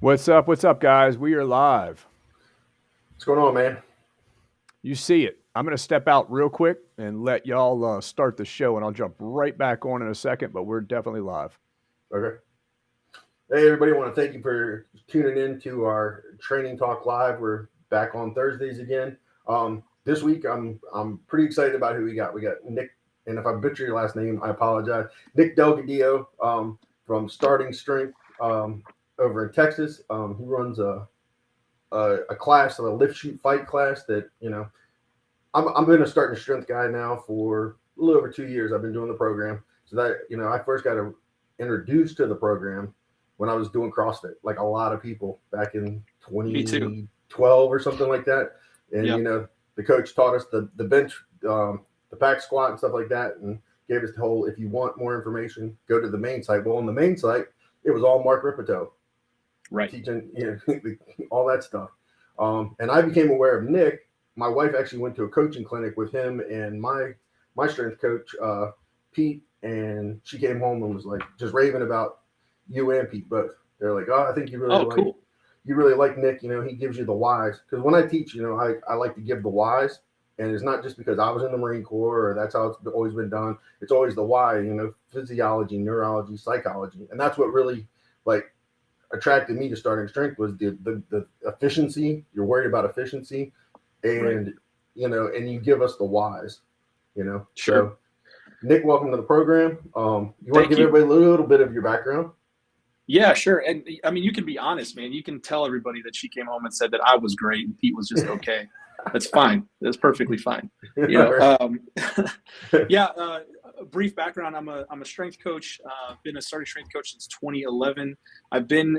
What's up? What's up, guys? We are live. What's going on, man? You see it. I'm going to step out real quick and let y'all start the show, and I'll jump right back on in a second, but we're definitely live. Okay. Hey, everybody. I want to thank you for tuning in to our Training Talk Live. We're back on Thursdays again. This week, I'm pretty excited about who we got. We got Nick, and if I butcher your last name, I apologize. Nick Delgadillo from Starting Strength over in Texas. He runs a class, a lift, shoot, fight class that, I'm been a starting strength guy now for a little over 2 years. I've been doing the program. So that, I first got introduced to the program when I was doing CrossFit, like a lot of people back in 2012 or something like that. And, Yep. The coach taught us the bench, the pack squat and stuff like that, and gave us the whole, if you want more information, go to the main site. Well, on the main site, it was all Mark Ripito. Right. Teaching, all that stuff. And I became aware of Nick. My wife actually went to a coaching clinic with him and my strength coach, Pete, and she came home and was like just raving about you and Pete both. They're like, oh, I think you really like Nick. He gives you the whys. Because when I teach, I like to give the whys. And it's not just because I was in the Marine Corps or that's how it's always been done. It's always the why, physiology, neurology, psychology. And that's what really attracted me to Starting Strength was the efficiency. You're worried about efficiency, and right. And you give us the whys. Sure. So, Nick, welcome to the program. You want to give everybody a little bit of your background? Yeah, sure. And I mean, you can be honest, man. You can tell everybody that she came home and said that I was great and Pete was just okay. That's fine. That's perfectly fine. A brief background. I'm a strength coach. Been a starting strength coach since 2011. I've been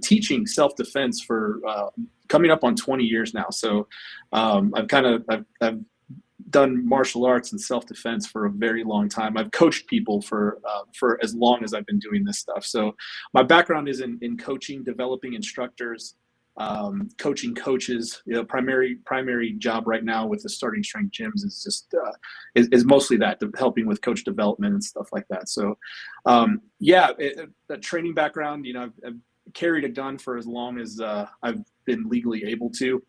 teaching self-defense for coming up on 20 years now. So I've done martial arts and self-defense for a very long time. I've coached people for as long as I've been doing this stuff. So my background is in coaching, developing instructors, coaching coaches. Primary job right now with the Starting Strength gyms is just is mostly that, helping with coach development and stuff like that. So that training background, I've carried a gun for as long as I've been legally able to.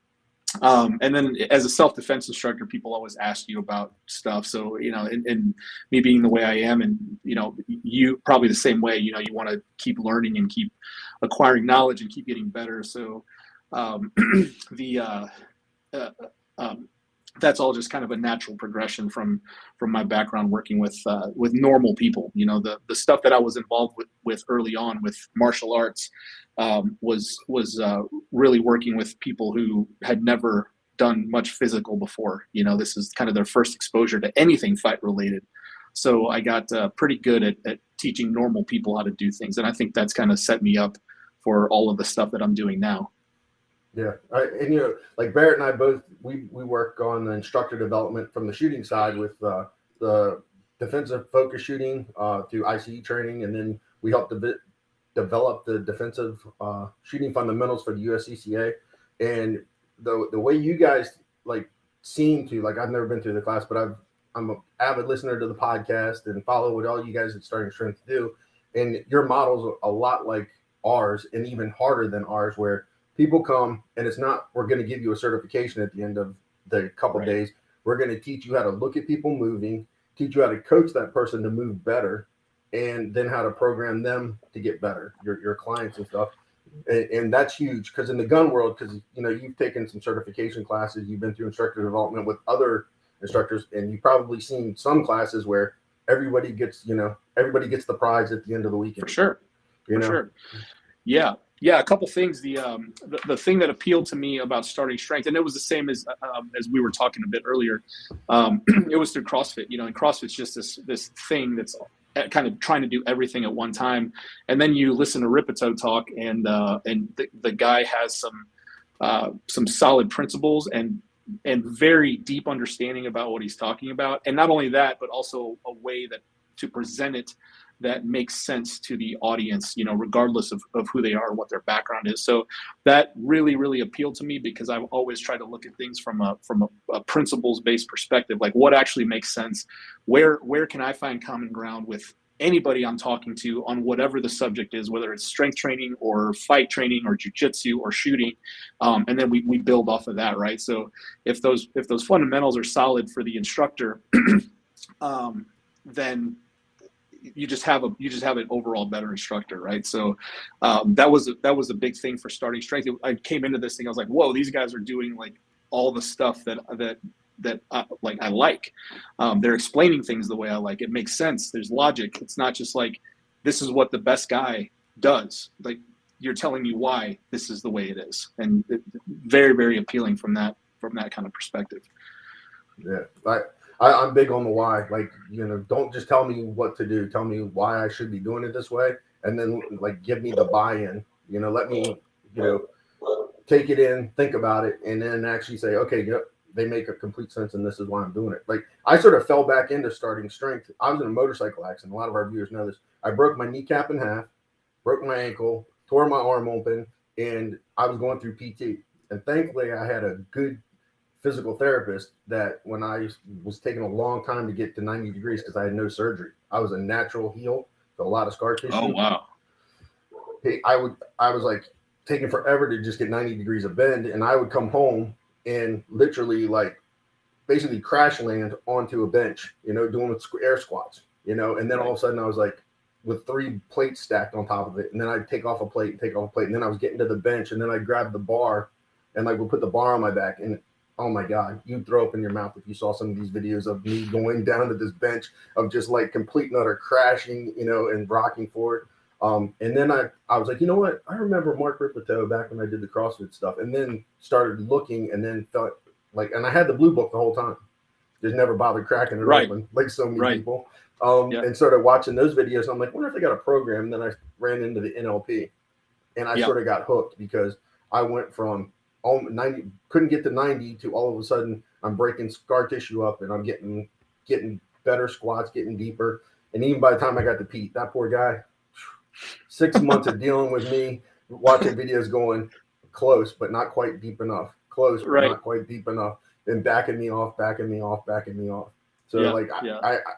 And then as a self-defense instructor, people always ask you about stuff. So, and me being the way I am, and, you probably the same way, you want to keep learning and keep acquiring knowledge and keep getting better. So that's all just kind of a natural progression from my background working with normal people. The stuff that I was involved with early on with martial arts was really working with people who had never done much physical before. This is kind of their first exposure to anything fight related. So I got pretty good at teaching normal people how to do things. And I think that's kind of set me up for all of the stuff that I'm doing now. Yeah. Like Barret and I both, we work on the instructor development from the shooting side with the defensive focus shooting through ICE training. And then we help develop the defensive shooting fundamentals for the USCCA. And the way you guys seem to, I've never been through the class, but I'm an avid listener to the podcast and follow what all you guys at Starting Strength do. And your model's a lot like ours and even harder than ours, where people come and it's not, we're going to give you a certification at the end of the couple days. We're going to teach you how to look at people moving, teach you how to coach that person to move better, and then how to program them to get better, your clients and stuff. And that's huge because in the gun world, because, you've taken some certification classes, you've been through instructor development with other instructors, and you've probably seen some classes where everybody gets the prize at the end of the weekend. For sure. Sure. Yeah. Yeah, a couple things. The thing that appealed to me about Starting Strength, and it was the same as we were talking a bit earlier, it was through CrossFit. And CrossFit's just this thing that's kind of trying to do everything at one time. And then you listen to Ripito talk, and the guy has some solid principles and very deep understanding about what he's talking about. And not only that, but also a way to present it that makes sense to the audience, regardless of who they are, what their background is. So that really, really appealed to me because I've always tried to look at things from a principles-based perspective, like what actually makes sense, where can I find common ground with anybody I'm talking to on whatever the subject is, whether it's strength training or fight training or jujitsu or shooting. And then we build off of that, right? So if those fundamentals are solid for the instructor, then you just have an overall better instructor, right? So that was a big thing for starting strength. I came into this thing, I was like, whoa, these guys are doing like all the stuff that I like. They're explaining things the way I like. It makes sense. There's logic. It's not just like, this is what the best guy does. Like, you're telling me why this is the way it is. And very, very appealing from that kind of perspective. Yeah. I'm big on the why. Like, don't just tell me what to do. Tell me why I should be doing it this way. And then like, give me the buy-in, let me, take it in, think about it, and then actually say, okay, yep, they make a complete sense, and this is why I'm doing it. Like, I sort of fell back into starting strength. I was in a motorcycle accident. A lot of our viewers know this. I broke my kneecap in half, broke my ankle, tore my arm open, and I was going through PT. And thankfully, I had a good physical therapist that when I was taking a long time to get to 90 degrees because I had no surgery. I was a natural heel, so a lot of scar tissue. Oh, wow. Hey, I was like taking forever to just get 90 degrees of bend, and I would come home and literally like basically crash land onto a bench, doing air squats, and then all of a sudden I was like with 3 plates stacked on top of it, and then I'd take off a plate, and then I was getting to the bench, and then I'd grab the bar and like would put the bar on my back, and oh my God, you'd throw up in your mouth if you saw some of these videos of me going down to this bench of just like complete and utter crashing, and rocking forward. And then I was like, you know what? I remember Mark Rippeteau back when I did the CrossFit stuff, and then started looking, and then felt like, and I had the blue book the whole time, just never bothered cracking it open like so many people. And started watching those videos. And I'm like, wonder if they got a program. And then I ran into the NLP, and I sort of got hooked because I went from 90, couldn't get to 90 to all of a sudden I'm breaking scar tissue up, and I'm getting better squats, getting deeper. And even by the time I got to Pete, that poor guy, 6 months of dealing with me, watching videos going close, but not quite deep enough, close, but not quite deep enough, then backing me off. So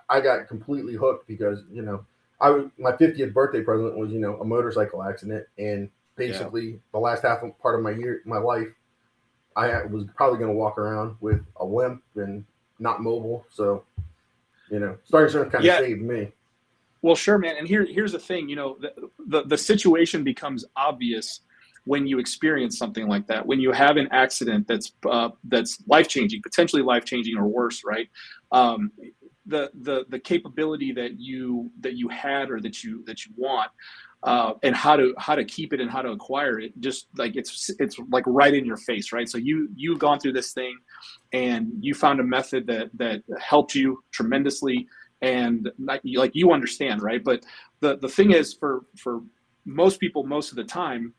I got completely hooked because, my 50th birthday present was, a motorcycle accident. And basically the last part of my life, I was probably going to walk around with a limp and not mobile. So, starting strength kind of saved me. Well, sure, man. And here's the thing, the situation becomes obvious when you experience something like that, when you have an accident that's life-changing, potentially life-changing or worse, right? The capability that you had or that you want, and how to keep it and how to acquire it, just like it's like right in your face, right? So you've gone through this thing, and you found a method that helped you tremendously. And like you understand, right? But the thing is, for most people, most of the time,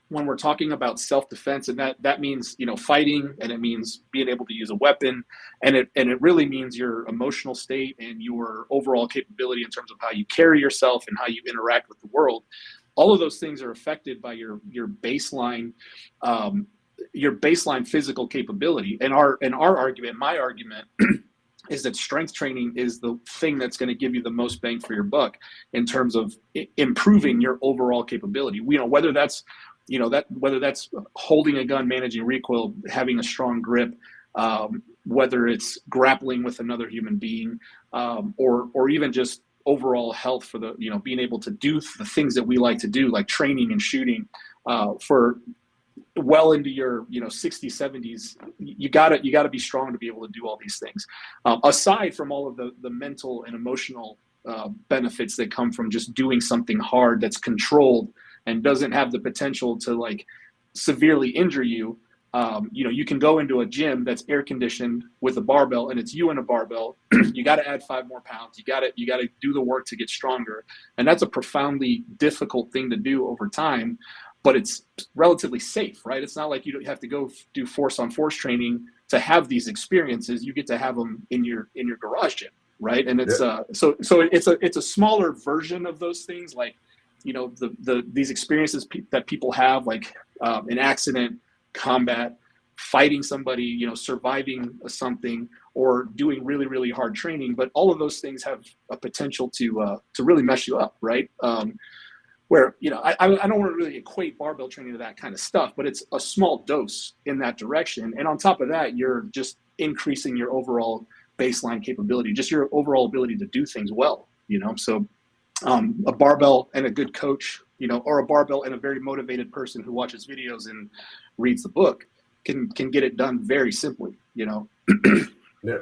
when we're talking about self-defense, and that means fighting, and it means being able to use a weapon, and it really means your emotional state and your overall capability in terms of how you carry yourself and how you interact with the world. All of those things are affected by your baseline physical capability. And my argument. Is that strength training is the thing that's going to give you the most bang for your buck in terms of improving your overall capability. Whether that's holding a gun, managing recoil, having a strong grip, whether it's grappling with another human being, or even just overall health for being able to do the things that we like to do, like training and shooting, for well into your 60s, 70s, you gotta be strong to be able to do all these things, aside from all of the mental and emotional benefits that come from just doing something hard that's controlled and doesn't have the potential to like severely injure you. You can go into a gym that's air conditioned with a barbell, and it's you and a barbell. You got to add 5 more pounds. You got to do the work to get stronger, and that's a profoundly difficult thing to do over time. But it's relatively safe, right? It's not like you don't have to go do force on force training to have these experiences. You get to have them in your garage gym, right? And it's so it's a smaller version of those things, like these experiences that people have, like an accident, combat, fighting somebody, you know, surviving something, or doing really, really hard training. But all of those things have a potential to really mess you up, right? Where, you know, I don't want to really equate barbell training to that kind of stuff, but it's a small dose in that direction. And on top of that, you're just increasing your overall baseline capability, just your overall ability to do things well, you know? So a barbell and a good coach, you know, or a barbell and a very motivated person who watches videos and reads the book can get it done very simply, you know? Yeah.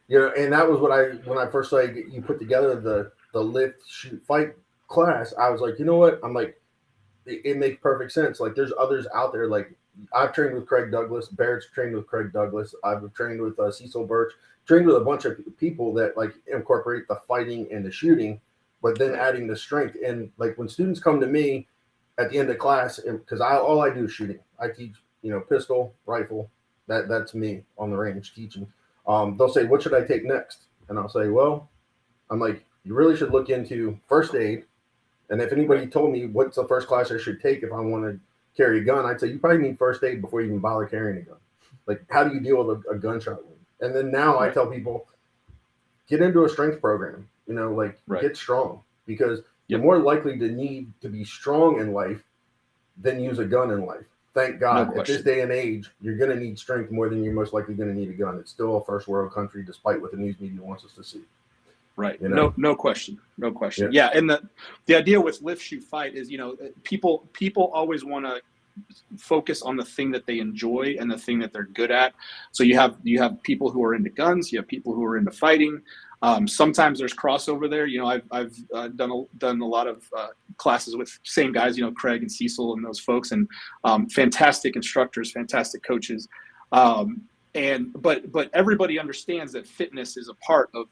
You know, and that was when I first saw you put together the lift, shoot, fight class, I was like, you know what? I'm like, it makes perfect sense. Like, there's others out there. Like, I've trained with Craig Douglas. Barrett's trained with Craig Douglas. I've trained with Cecil Birch. Trained with a bunch of people that like incorporate the fighting and the shooting, but then adding the strength. And like when students come to me at the end of class, because all I do is shooting. I teach, you know, pistol, rifle. That's me on the range teaching. They'll say, "What should I take next?" And I'll say, "Well," I'm like, "You really should look into first aid." And if anybody told me what's the first class I should take if I want to carry a gun, I'd say you probably need first aid before you even bother carrying a gun. Like, how do you deal with a gunshot wound? And then now I tell people, get into a strength program, you know, like get strong, because you're more likely to need to be strong in life than use a gun in life. Thank God. At this day and age, you're going to need strength more than you're most likely going to need a gun. It's still a first world country, despite what the news media wants us to see. Right. You know? No question. No question. Yeah. And the idea with lift, shoot, fight is, you know, people always want to focus on the thing that they enjoy and the thing that they're good at. So you have people who are into guns, you have people who are into fighting. Sometimes there's crossover there. You know, I've done a lot of classes with same guys, you know, Craig and Cecil and those folks, and fantastic instructors, fantastic coaches. But everybody understands that fitness is a part of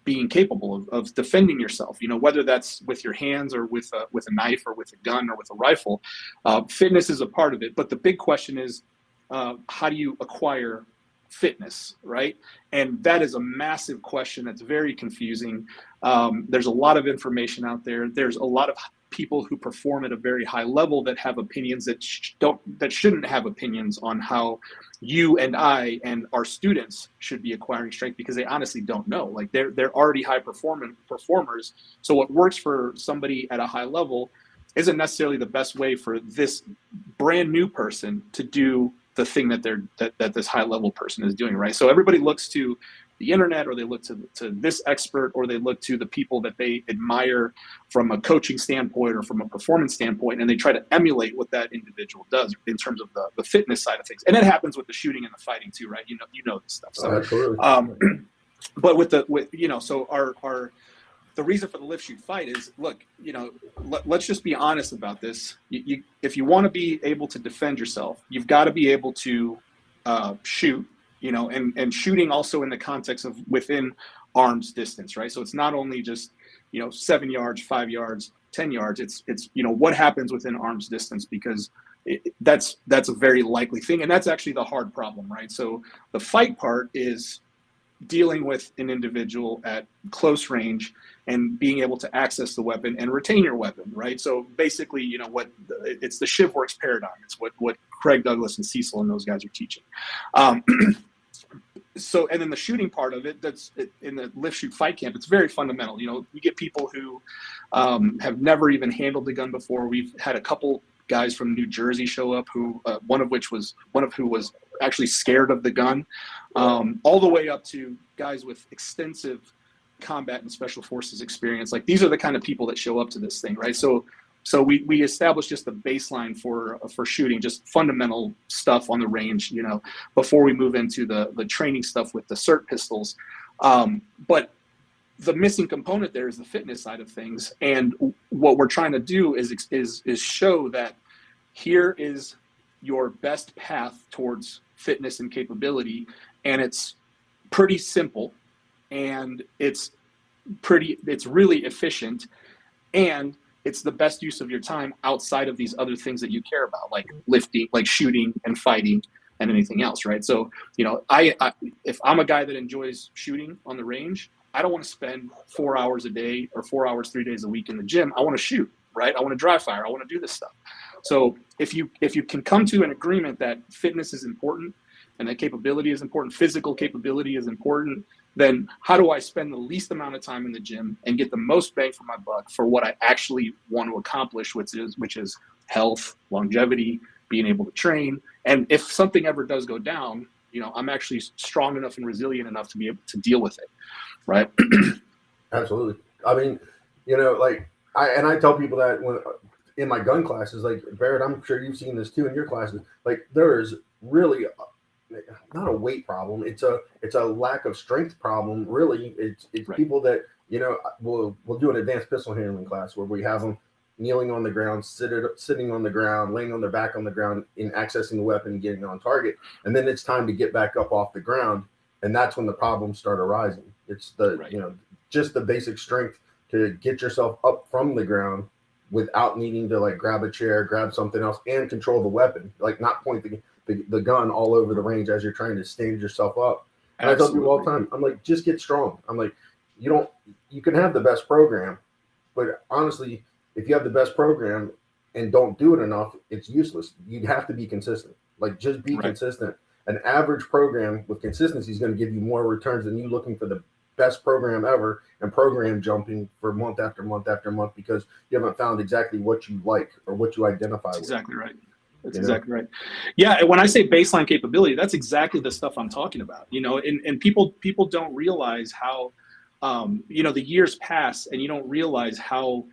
being capable of defending yourself, you know, whether that's with your hands or with a knife or with a gun or with a rifle. Fitness is a part of it. But the big question is, how do you acquire fitness, right? And that is a massive question that's very confusing. There's a lot of information out there. There's a lot of people who perform at a very high level that have opinions that shouldn't have opinions on how you and I and our students should be acquiring strength, because they honestly don't know. Like, they're already high performers. So what works for somebody at a high level isn't necessarily the best way for this brand new person to do the thing that this high level person is doing, right? So everybody looks to the internet, or they look to this expert, or they look to the people that they admire from a coaching standpoint or from a performance standpoint, and they try to emulate what that individual does in terms of the fitness side of things. And it happens with the shooting and the fighting too, right? You know this stuff. So, absolutely. But with you know, so our the reason for the lift, shoot, fight is, look, you know, let's just be honest about this. If you want to be able to defend yourself, you've got to be able to shoot. You know, and shooting also in the context of within arm's distance, right? So it's not only just, you know, 7 yards, 5 yards, 10 yards. It's you know, what happens within arm's distance, because that's a very likely thing, and that's actually the hard problem, right? So the fight part is dealing with an individual at close range and being able to access the weapon and retain your weapon, right? So basically, you know, it's the Shiv Works paradigm. It's what Craig Douglas and Cecil and those guys are teaching. So, and then the shooting part of it, that's in the lift, shoot, fight camp, it's very fundamental. You know, we get people who have never even handled the gun before. We've had a couple guys from New Jersey show up who, one of who was actually scared of the gun, all the way up to guys with extensive combat and special forces experience. Like, these are the kind of people that show up to this thing, right? So we established just the baseline for shooting, just fundamental stuff on the range, you know, before we move into the training stuff with the cert pistols. But the missing component there is the fitness side of things. And what we're trying to do is show that here is your best path towards fitness and capability. And it's pretty simple, and it's really efficient, and it's the best use of your time outside of these other things that you care about, like lifting, like shooting and fighting and anything else, right? So, you know, if I'm a guy that enjoys shooting on the range, I don't want to spend 4 hours a day or 4 hours 3 days a week in the gym. I want to shoot, right? I want to dry fire. I want to do this stuff. So if you can come to an agreement that fitness is important and that capability is important, physical capability is important, then how do I spend the least amount of time in the gym and get the most bang for my buck for what I actually want to accomplish, which is health, longevity, being able to train. And if something ever does go down, I'm actually strong enough and resilient enough to be able to deal with it. Right. Absolutely. I mean, like I tell people that when in my gun classes, like Barret, I'm sure you've seen this too in your classes, like there is really not a weight problem. It's a lack of strength problem. Really, it's right. People that we'll do an advanced pistol handling class where we have them kneeling on the ground, sitting on the ground, laying on their back on the ground, in accessing the weapon and getting on target, and then it's time to get back up off the ground, and that's when the problems start arising. It's the right. Just the basic strength to get yourself up from the ground without needing to like grab a chair, grab something else, and control the weapon, like not point the gun all over the range as you're trying to stand yourself up. And I tell people all the time, I'm like, just get strong. I'm like, you can have the best program, but honestly, if you have the best program and don't do it enough, it's useless. You have to be consistent. Like just be right. consistent. An average program with consistency is going to give you more returns than you looking for the best program ever and program jumping for month after month after month because you haven't found exactly what you like or what you identify with. Exactly right. That's exactly right. Yeah, and when I say baseline capability, that's exactly the stuff I'm talking about. And people don't realize how the years pass and you don't realize how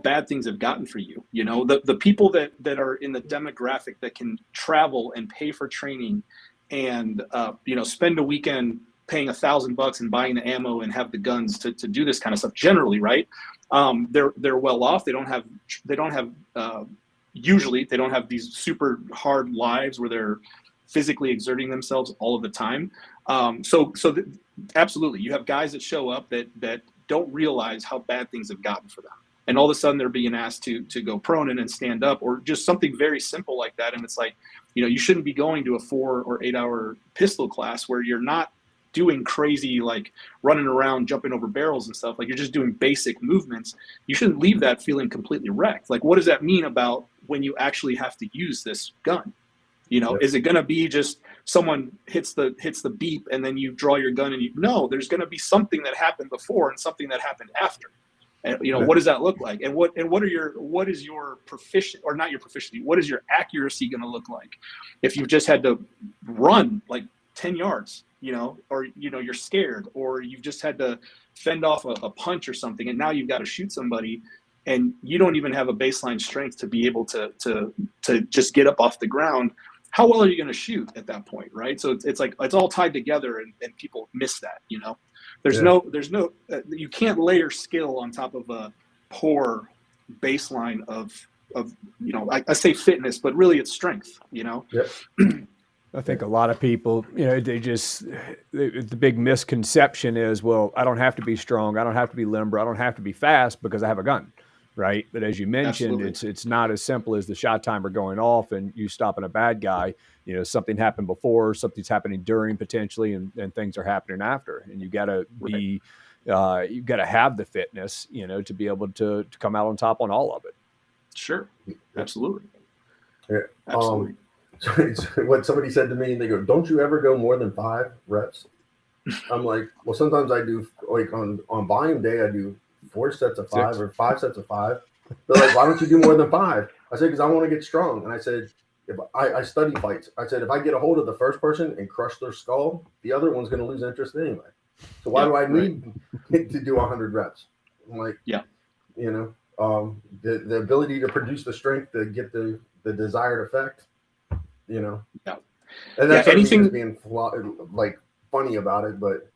bad things have gotten for you. The people that are in the demographic that can travel and pay for training and spend a weekend paying $1,000 and buying the ammo and have the guns to do this kind of stuff generally, right? They're well off. Usually they don't have these super hard lives where they're physically exerting themselves all of the time. Absolutely, you have guys that show up that don't realize how bad things have gotten for them. And all of a sudden they're being asked to go prone and then stand up or just something very simple like that. And it's like, you shouldn't be going to a 4 or 8 hour pistol class where you're not doing crazy, like running around, jumping over barrels and stuff. Like you're just doing basic movements. You shouldn't leave that feeling completely wrecked. Like, what does that mean about when you actually have to use this gun? Is it going to be just someone hits the beep and then you draw your gun and no, there's going to be something that happened before and something that happened after. And what does that look like? And what is your proficient or not your proficiency? What is your accuracy going to look like if you've just had to run like 10 yards, or you're scared, or you've just had to fend off a punch or something, and now you've got to shoot somebody, and you don't even have a baseline strength to be able to just get up off the ground. How well are you going to shoot at that point, right? So it's like it's all tied together, and people miss that. There's no you can't layer skill on top of a poor baseline of I say fitness, but really it's strength. Yep. I think a lot of people, the big misconception is, well, I don't have to be strong, I don't have to be limber, I don't have to be fast because I have a gun, right? But as you mentioned, Absolutely. It's not as simple as the shot timer going off and you stopping a bad guy. Something happened before, something's happening during potentially, and things are happening after. And you got to be, you've got to have the fitness, to be able to come out on top on all of it. Sure, absolutely. Yeah. Absolutely. What somebody said to me, and they go, "Don't you ever go more than 5 reps?" I'm like, well, sometimes I do, like on volume day, I do 4 sets of 5 or 5 sets of 5. They're like, why don't you do more than 5? I said, because I want to get strong. And I said, if I study fights. I said, if I get a hold of the first person and crush their skull, the other one's going to lose interest anyway. So why do I need to do 100 reps? I'm like, the ability to produce the strength to get the desired effect. And that's anything being like funny about it, but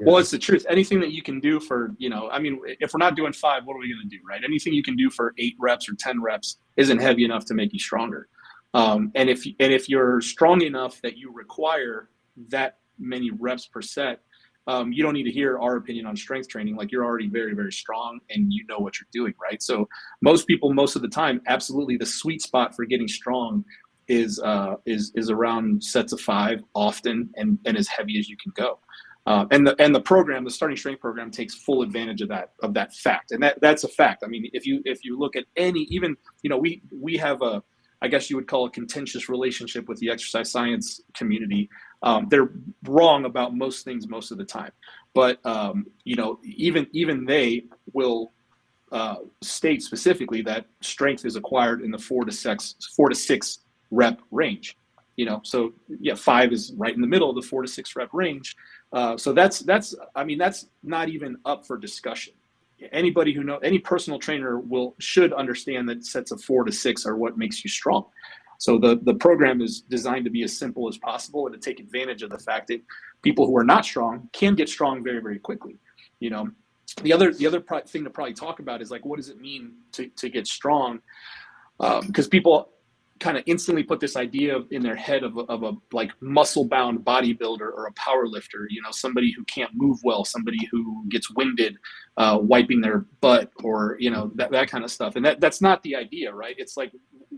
well, it's the truth. Anything that you can do for, if we're not doing 5, what are we going to do, right? Anything you can do for 8 reps or 10 reps isn't heavy enough to make you stronger. And if you're strong enough that you require that many reps per set, you don't need to hear our opinion on strength training. Like you're already very, very strong and you know what you're doing, right? So most people, most of the time, absolutely the sweet spot for getting strong is around sets of 5 often and as heavy as you can go. And the program, the starting strength program, takes full advantage of that fact, and that's a fact. I mean, if you look at even we have a, I guess you would call a contentious relationship with the exercise science community. They're wrong about most things most of the time, but even they will state specifically that strength is acquired in the 4 to 6 rep range. So yeah, 5 is right in the middle of the 4 to 6 rep range. So that's not even up for discussion. Anybody who any personal trainer should understand that sets of 4 to 6 are what makes you strong. So the program is designed to be as simple as possible and to take advantage of the fact that people who are not strong can get strong very, very quickly. The other thing to probably talk about is like, what does it mean to get strong? Because people kind of instantly put this idea in their head of a like muscle-bound bodybuilder or a power lifter, somebody who can't move well, somebody who gets winded wiping their butt, or that kind of stuff. And that's not the idea, right? It's like,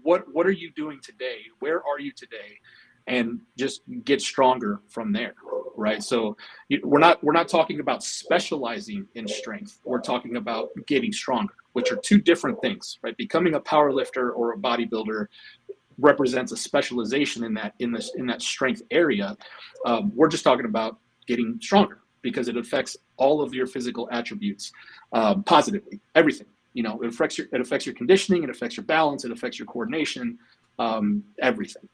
what are you doing today? Where are you today? And just get stronger from there, right? So we're not talking about specializing in strength. We're talking about getting stronger, which are two different things, right? Becoming a power lifter or a bodybuilder represents a specialization in that strength area. We're just talking about getting stronger because it affects all of your physical attributes positively. Everything, it affects your conditioning, it affects your balance, it affects your coordination, everything.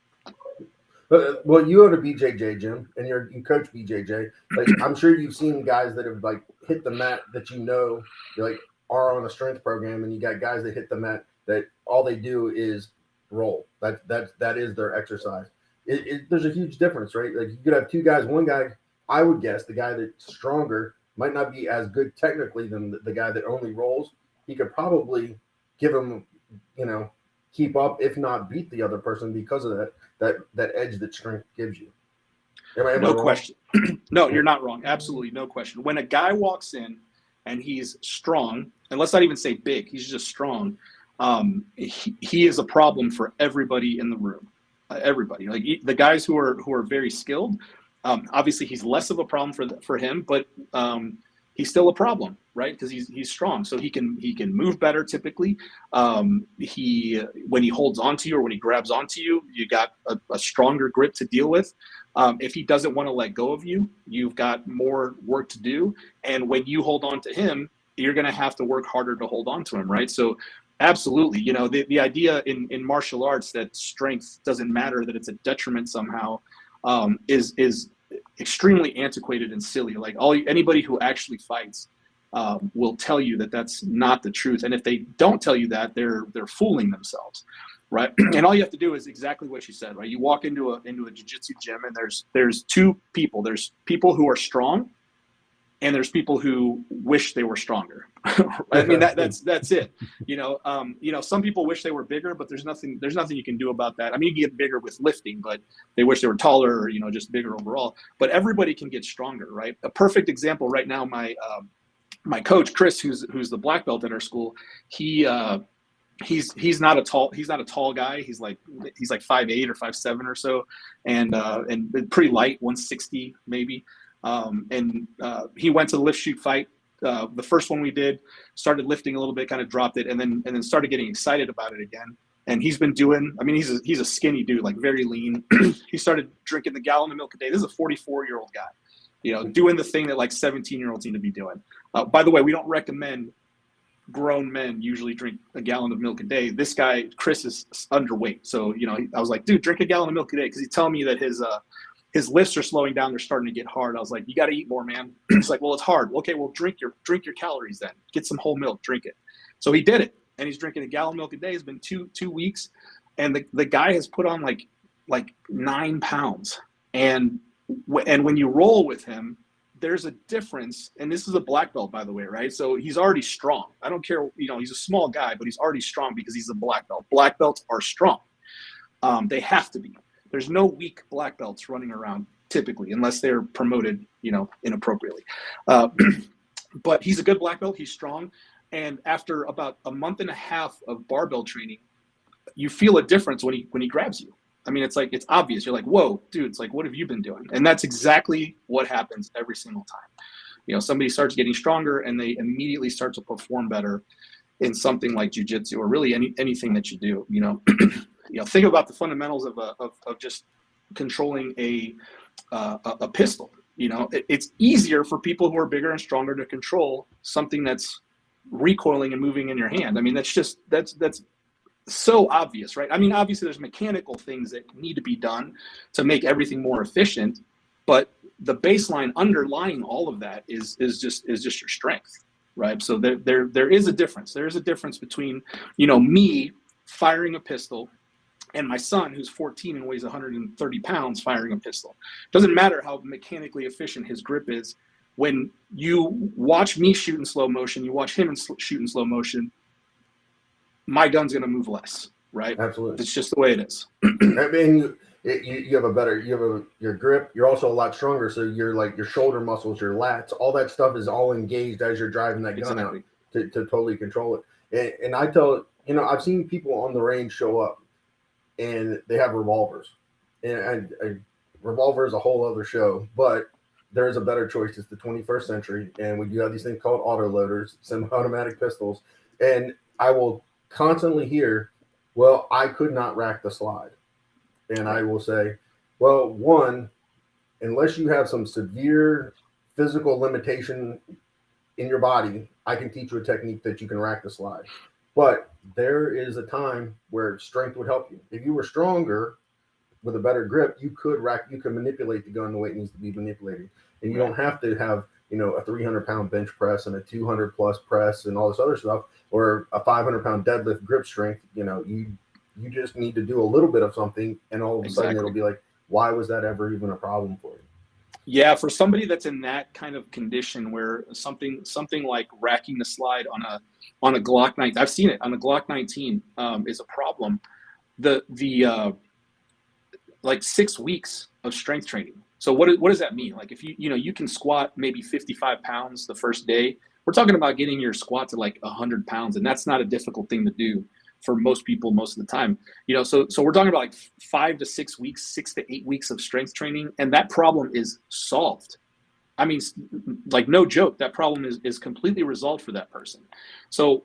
Well, you own a BJJ gym and you coach BJJ. Like, I'm sure you've seen guys that have like hit the mat that like are on a strength program, and you got guys that hit the mat that all they do is roll. That is their exercise. There's a huge difference, right? Like, you could have two guys. One guy, I would guess, the guy that's stronger might not be as good technically than the guy that only rolls. He could probably give him, keep up, if not beat the other person because of that edge that strength gives you. No question. No, you're not wrong. Absolutely no question. When a guy walks in and he's strong, and let's not even say big, he's just strong, he is a problem for everybody in the room. Everybody, like the guys who are very skilled, obviously he's less of a problem for him, but he's still a problem, right? Because he's strong, so he can move better typically. When he holds onto you or when he grabs onto you, you got a stronger grip to deal with. If he doesn't want to let go of you, you've got more work to do. And when you hold on to him, you're going to have to work harder to hold on to him, right? So absolutely, the idea in martial arts that strength doesn't matter, that it's a detriment somehow, is extremely antiquated and silly. Like anybody who actually fights will tell you that that's not the truth. And if they don't tell you that, they're fooling themselves, right? And all you have to do is exactly what you said, right? You walk into a jiu-jitsu gym and there's two people. There's people who are strong, and there's people who wish they were stronger. I mean, that's it. Some people wish they were bigger, but there's nothing you can do about that. I mean, you get bigger with lifting, but they wish they were taller or, just bigger overall. But everybody can get stronger, right? A perfect example right now, my coach, Chris, who's the black belt at our school, he's not a tall guy. He's like 5'8" or 5'7" or so, and pretty light, 160 maybe. He went to the lift shoot fight. The first one we did, started lifting a little bit, kind of dropped it, and then started getting excited about it again. And he's been doing, I mean, he's a skinny dude, like very lean. He started drinking the gallon of milk a day. This is a 44-year-old guy, doing the thing that like 17-year-olds need to be doing. By the way, we don't recommend grown men usually drink a gallon of milk a day. This guy, Chris, is underweight. So, I was like, dude, drink a gallon of milk a day. Cause he's telling me that his lifts are slowing down. They're starting to get hard. I was like, you got to eat more, man. He's like, well, it's hard. Okay, well, drink your calories then. Get some whole milk, drink it. So he did it, and he's drinking a gallon of milk a day. It's been two weeks, and the guy has put on like 9 pounds. And when you roll with him, there's a difference. And this is a black belt, by the way, right? So he's already strong. I don't care, he's a small guy, but he's already strong because he's a black belt. Black belts are strong. They have to be. There's no weak black belts running around typically, unless they're promoted, inappropriately. But he's a good black belt. He's strong. And after about a month and a half of barbell training, you feel a difference when he grabs you. I mean, it's like, it's obvious. You're like, whoa, dude, it's like, what have you been doing? And that's exactly what happens every single time. Somebody starts getting stronger and they immediately start to perform better in something like jujitsu or really anything that you do. Think about the fundamentals of just controlling a pistol. It's easier for people who are bigger and stronger to control something that's recoiling and moving in your hand. I mean, that's so obvious, right? I mean, obviously there's mechanical things that need to be done to make everything more efficient, but the baseline underlying all of that is just your strength, right? So there is a difference. There is a difference between, me firing a pistol and my son, who's 14 and weighs 130 pounds, firing a pistol. Doesn't matter how mechanically efficient his grip is. When you watch me shoot in slow motion, you watch him shoot in slow motion, my gun's going to move less, right? Absolutely. It's just the way it is. I mean, you have your grip. You're also a lot stronger. So you're like your shoulder muscles, your lats, all that stuff is all engaged as you're driving that gun out to totally control it. And I tell, I've seen people on the range show up and they have revolvers. And a revolver is a whole other show, but there is a better choice. It's the 21st century. And we do have these things called autoloaders, semi-automatic pistols. And I will constantly hear, well, I could not rack the slide. And I will say, well, one, unless you have some severe physical limitation in your body, I can teach you a technique that you can rack the slide. But there is a time where strength would help you. If you were stronger with a better grip, you could manipulate the gun the way it needs to be manipulated. And you don't have to have, a 300-pound bench press and a 200-plus press and all this other stuff, or a 500-pound deadlift grip strength. You just need to do a little bit of something, and all of a sudden it'll be like, why was that ever even a problem for you? Yeah, for somebody that's in that kind of condition where something like racking the slide on a Glock 19, I've seen it on a Glock 19 is a problem. The like 6 weeks of strength training. So what does that mean? Like if you can squat maybe 55 pounds the first day, we're talking about getting your squat to like 100 pounds, and that's not a difficult thing to do for most people most of the time. So we're talking about like 5 to 6 weeks, 6 to 8 weeks of strength training, and that problem is solved. I mean, like no joke, that problem is completely resolved for that person. So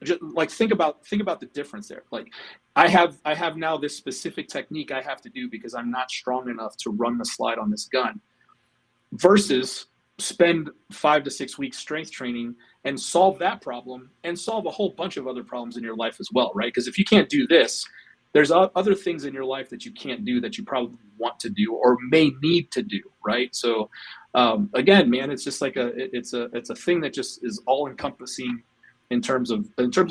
just like think about the difference there. Like I have now this specific technique I have to do because I'm not strong enough to run the slide on this gun, versus spend 5 to 6 weeks strength training and solve that problem and solve a whole bunch of other problems in your life as well, right? Because if you can't do this, there's other things in your life that you can't do that you probably want to do or may need to do, right? So again, man, it's just like it's a thing that just is all encompassing in terms of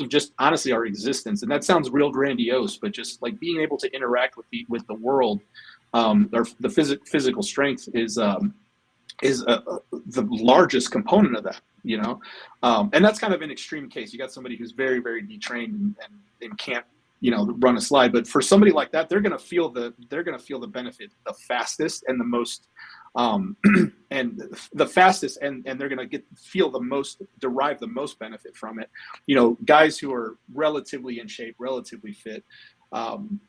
just honestly our existence. And that sounds real grandiose, but just like being able to interact with the world, or the physical strength is the largest component of that, and that's kind of an extreme case. You got somebody who's very, very detrained and can't, run a slide. But for somebody like that, they're going to feel the benefit the fastest and the most, and the fastest, and they're going to derive the most benefit from it. Guys who are relatively in shape, relatively fit,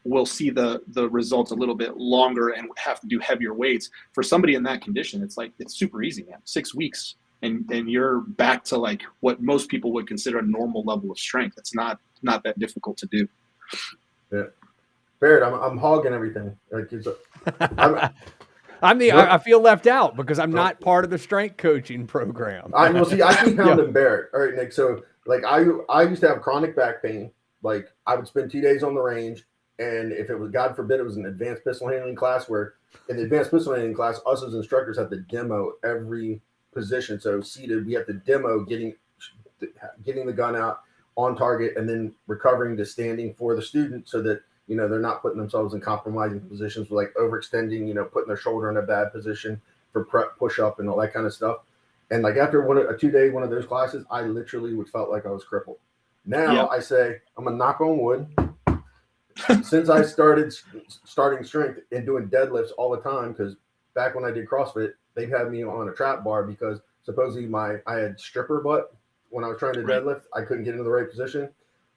will see the results a little bit longer and have to do heavier weights. For somebody in that condition, it's super easy, man. 6 weeks and you're back to like what most people would consider a normal level of strength. It's not that difficult to do. Yeah, Barret, I'm hogging everything. Like I feel left out because I'm not part of the strength coaching program. I keep pounding Barret. All right, Nick. So like I used to have chronic back pain. Like I would spend 2 days on the range, and if it was, God forbid, it was an advanced pistol handling class, where in the advanced pistol handling class, us as instructors have to demo every position. So seated, we have to demo getting the gun out on target and then recovering to standing for the student, so that they're not putting themselves in compromising positions, with like overextending, putting their shoulder in a bad position for prep, push up, and all that kind of stuff. And like after a 2 day one of those classes, I literally would felt like I was crippled. Now I say, I'm gonna knock on wood. Since I starting strength and doing deadlifts all the time, because back when I did CrossFit, they'd have me on a trap bar because supposedly I had stripper butt when I was trying to deadlift. I couldn't get into the right position.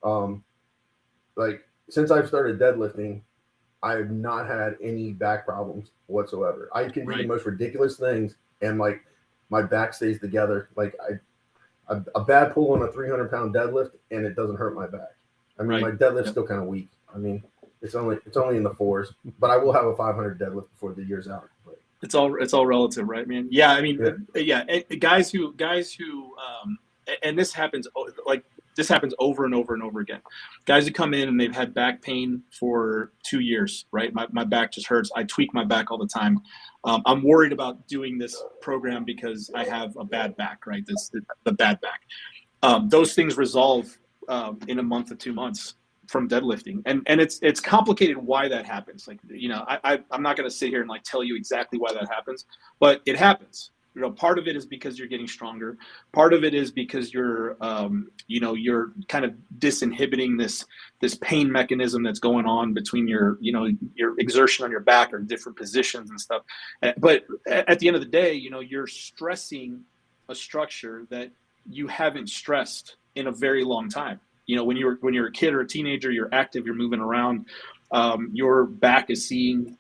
Like since I've started deadlifting, I have not had any back problems whatsoever. I can do the most ridiculous things, and like my back stays together. Like a bad pull on a 300-pound deadlift, and it doesn't hurt my back. I mean, my deadlift's still kind of weak. I mean, it's only in the 4s, but I will have a 500 deadlift before the year's out. But it's all relative, right, man? Yeah, I mean, guys who, and this happens over and over and over again. Guys who come in and they've had back pain for 2 years, right? My back just hurts. I tweak my back all the time. I'm worried about doing this program because I have a bad back, right? The bad back. Those things resolve in a month or 2 months from deadlifting, and it's complicated why that happens. Like, you know, I'm not going to sit here and like tell you exactly why that happens, but it happens. You know, part of it is because you're getting stronger. Part of it is because you're you're kind of disinhibiting this pain mechanism that's going on between your exertion on your back or different positions and stuff. But at the end of the day, you know, you're stressing a structure that you haven't stressed in a very long time. You know, when you're a kid or a teenager, you're active, you're moving around, your back is seeing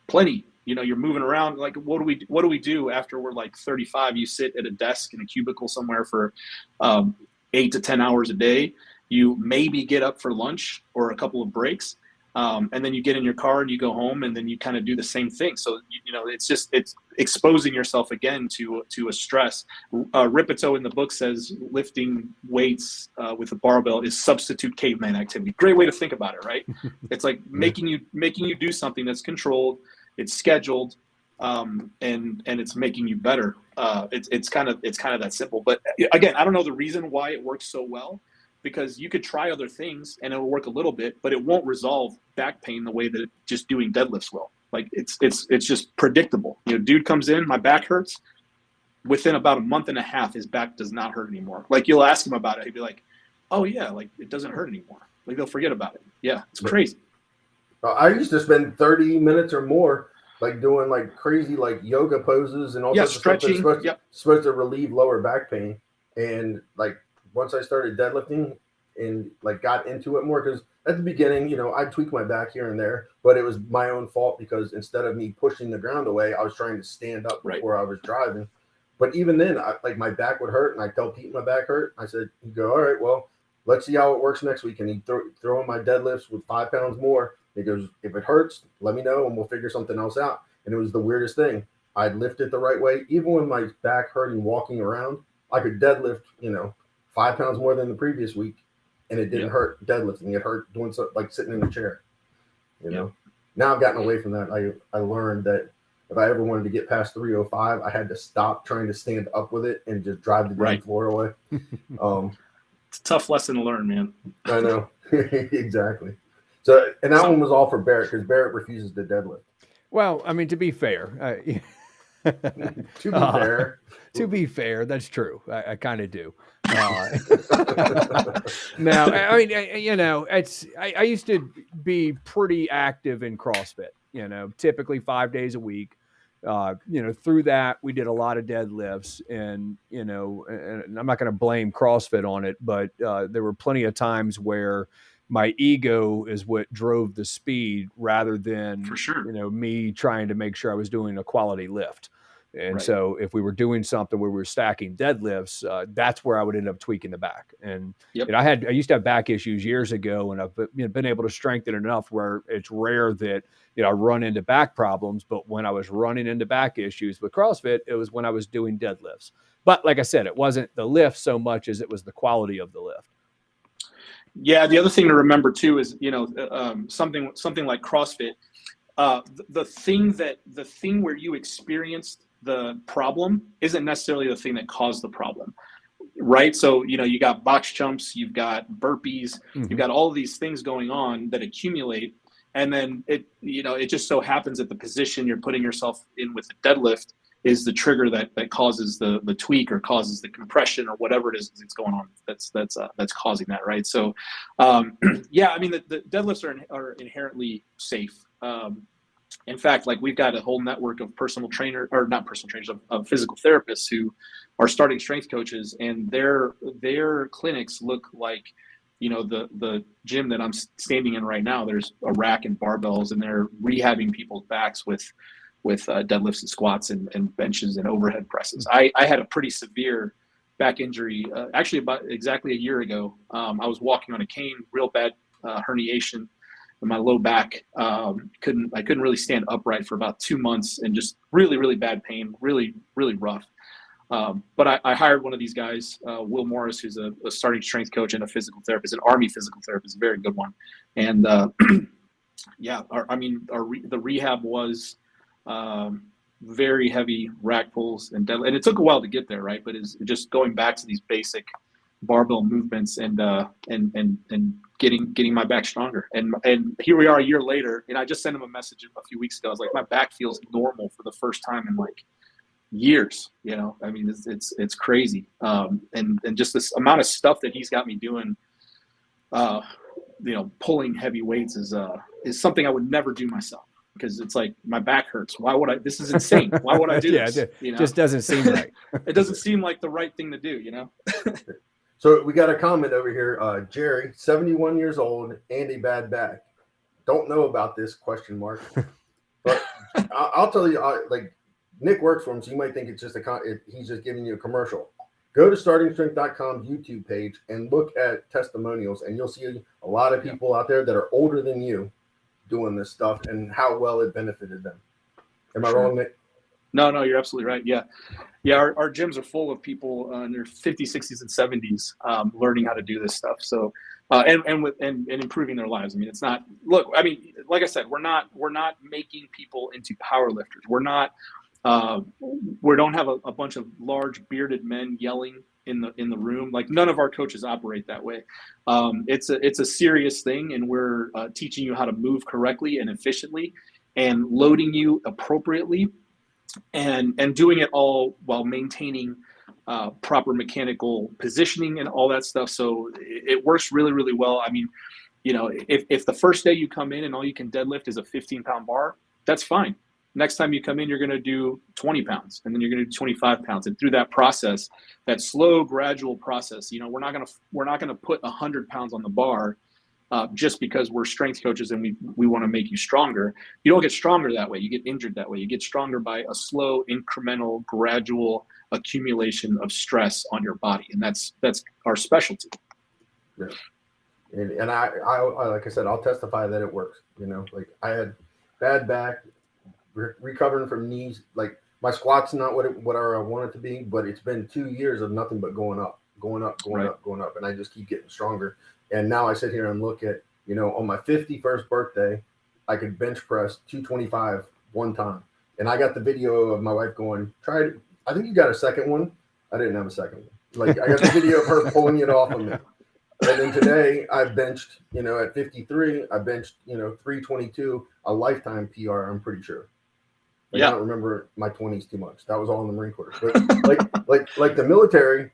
plenty. You know, you're moving around. Like, what do we do after we're like 35? You sit at a desk in a cubicle somewhere for 8 to 10 hours a day. You maybe get up for lunch or a couple of breaks, and then you get in your car and you go home, and then you kind of do the same thing. So you know, it's exposing yourself again to a stress. Ripito in the book says lifting weights with a barbell is substitute caveman activity. Great way to think about it, right? It's like making you do something that's controlled. It's scheduled, and it's making you better. It's kind of that simple. But again, I don't know the reason why it works so well, because you could try other things and it'll work a little bit, but it won't resolve back pain the way that just doing deadlifts will. Like, it's just predictable. You know, dude comes in, my back hurts. Within about a month and a half, his back does not hurt anymore. Like, you'll ask him about it, he'd be like, "Oh yeah, like it doesn't hurt anymore." Like, they'll forget about it. Yeah, it's crazy. I used to spend 30 minutes or more like doing like crazy like yoga poses and all sorts stretching. Of stuff that's supposed to relieve lower back pain. And like once I started deadlifting and like got into it more, because at the beginning, you know, I'd tweak my back here and there, but it was my own fault because instead of me pushing the ground away, I was trying to stand up before I was driving. But even then, like my back would hurt, and I tell Pete my back hurt. I said, he'd go, "All right, well, let's see how it works next week." And he'd throw in my deadlifts with 5 pounds more. He goes, "If it hurts, let me know and we'll figure something else out." And it was the weirdest thing. I'd lift it the right way. Even when my back hurting walking around, I could deadlift, 5 pounds more than the previous week. And it didn't hurt deadlifting. It hurt doing something like sitting in the chair. You know, now I've gotten away from that. I learned that if I ever wanted to get past 305, I had to stop trying to stand up with it and just drive the ground floor away. It's a tough lesson to learn, man. I know. Exactly. So, and that one was all for Barret, because Barret refuses to deadlift. Well, I mean, to be fair, to be fair, that's true. I kind of do. Now, I mean, I used to be pretty active in CrossFit, typically 5 days a week. Through that, we did a lot of deadlifts, and I'm not going to blame CrossFit on it, but there were plenty of times where my ego is what drove the speed rather than, for sure, me trying to make sure I was doing a quality lift. And so if we were doing something where we were stacking deadlifts, that's where I would end up tweaking the back. And I used to have back issues years ago, and I've been able to strengthen enough where it's rare that, I run into back problems. But when I was running into back issues with CrossFit, it was when I was doing deadlifts. But like I said, it wasn't the lift so much as it was the quality of the lift. Yeah. The other thing to remember too is, something like CrossFit, the thing where you experienced the problem isn't necessarily the thing that caused the problem, right? So, you got box jumps, you've got burpees, you've got all of these things going on that accumulate. And then it just so happens that the position you're putting yourself in with the deadlift is the trigger that causes the tweak or causes the compression or whatever it is that's going on. That's causing that, right? So, I mean, the deadlifts are inherently safe. In fact, like, we've got a whole network of not personal trainers, of physical therapists who are starting strength coaches, and their clinics look like the gym that I'm standing in right now, there's a rack and barbells, and they're rehabbing people's backs with deadlifts and squats and benches and overhead presses. I had a pretty severe back injury, actually about exactly a year ago. I was walking on a cane, real bad herniation in my low back. I couldn't really stand upright for about 2 months, and just really, really bad pain, really, really rough. But I hired one of these guys, Will Morris, who's a starting strength coach and a physical therapist, an Army physical therapist, a very good one. And the rehab was very heavy rack pulls and deadlift, and it took a while to get there, right? But it's just going back to these basic barbell movements and getting my back stronger. And here we are a year later, and I just sent him a message a few weeks ago. I was like, my back feels normal for the first time in like years. I mean, it's crazy. And just this amount of stuff that he's got me doing, pulling heavy weights is something I would never do myself, because it's like, my back hurts. Why would I? This is insane. Why would I do this? It just doesn't seem right. It doesn't seem like the right thing to do, So we got a comment over here. Jerry, 71 years old and a bad back. Don't know about this ? But I'll tell you, like, Nick works for him, so you might think it's just he's just giving you a commercial. Go to startingstrength.com's YouTube page and look at testimonials, and you'll see a lot of people out there that are older than you doing this stuff and how well it benefited them. Am I wrong, Nick? No, you're absolutely right. Yeah. Our gyms are full of people in their 50s, 60s, and 70s learning how to do this stuff. So, and improving their lives. I mean, it's not. Look, I mean, like I said, we're not making people into power lifters. We're not. We don't have a bunch of large bearded men yelling in the room. Like, none of our coaches operate that way. It's a serious thing, and we're teaching you how to move correctly and efficiently, and loading you appropriately, and doing it all while maintaining proper mechanical positioning and all that stuff. So it works really, really well. I mean, if the first day you come in and all you can deadlift is a 15-pound bar, that's fine. Next time you come in, you're going to do 20 pounds, and then you're going to do 25 pounds. And through that process, that slow, gradual process, we're not going to put 100 pounds on the bar just because we're strength coaches and we want to make you stronger. You don't get stronger that way. You get injured that way. You get stronger by a slow, incremental, gradual accumulation of stress on your body, and that's our specialty. Yeah. And I like I said, I'll testify that it works. Like, I had bad back. Recovering from knees, like, my squat's not what I want it to be, but it's been 2 years of nothing but going up, and I just keep getting stronger. And now I sit here and look at, on my 51st birthday, I could bench press 225 one time, and I got the video of my wife going, "Try it." I think you got a second one. I didn't have a second one. Like, I got the video of her pulling it off of me. And then today I benched, at 53, I benched, 322, a lifetime PR, I'm pretty sure. Like, I don't remember my 20s too much. That was all in the Marine Corps. But like the military,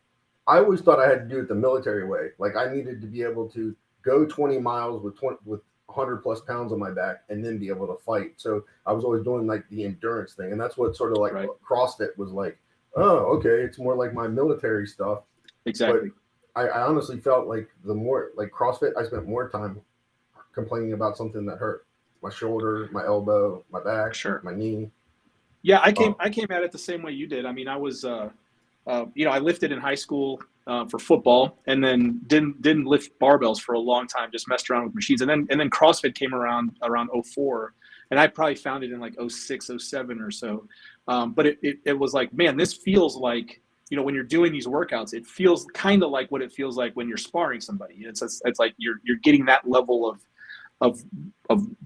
I always thought I had to do it the military way. Like, I needed to be able to go 20 miles with 100 plus pounds on my back and then be able to fight. So I was always doing like the endurance thing. And that's what sort of like CrossFit was like, oh, okay, it's more like my military stuff. Exactly. But I honestly felt like the more like CrossFit, I spent more time complaining about something that hurt. My shoulder, my elbow, my back, my knee. Yeah, I came at it the same way you did. I mean, I was, I lifted in high school for football, and then didn't lift barbells for a long time. Just messed around with machines, and then CrossFit came around 04, and I probably found it in like 06, 07 or so. But it was like, man, this feels like, when you're doing these workouts, it feels kind of like what it feels like when you're sparring somebody. It's like you're getting that level of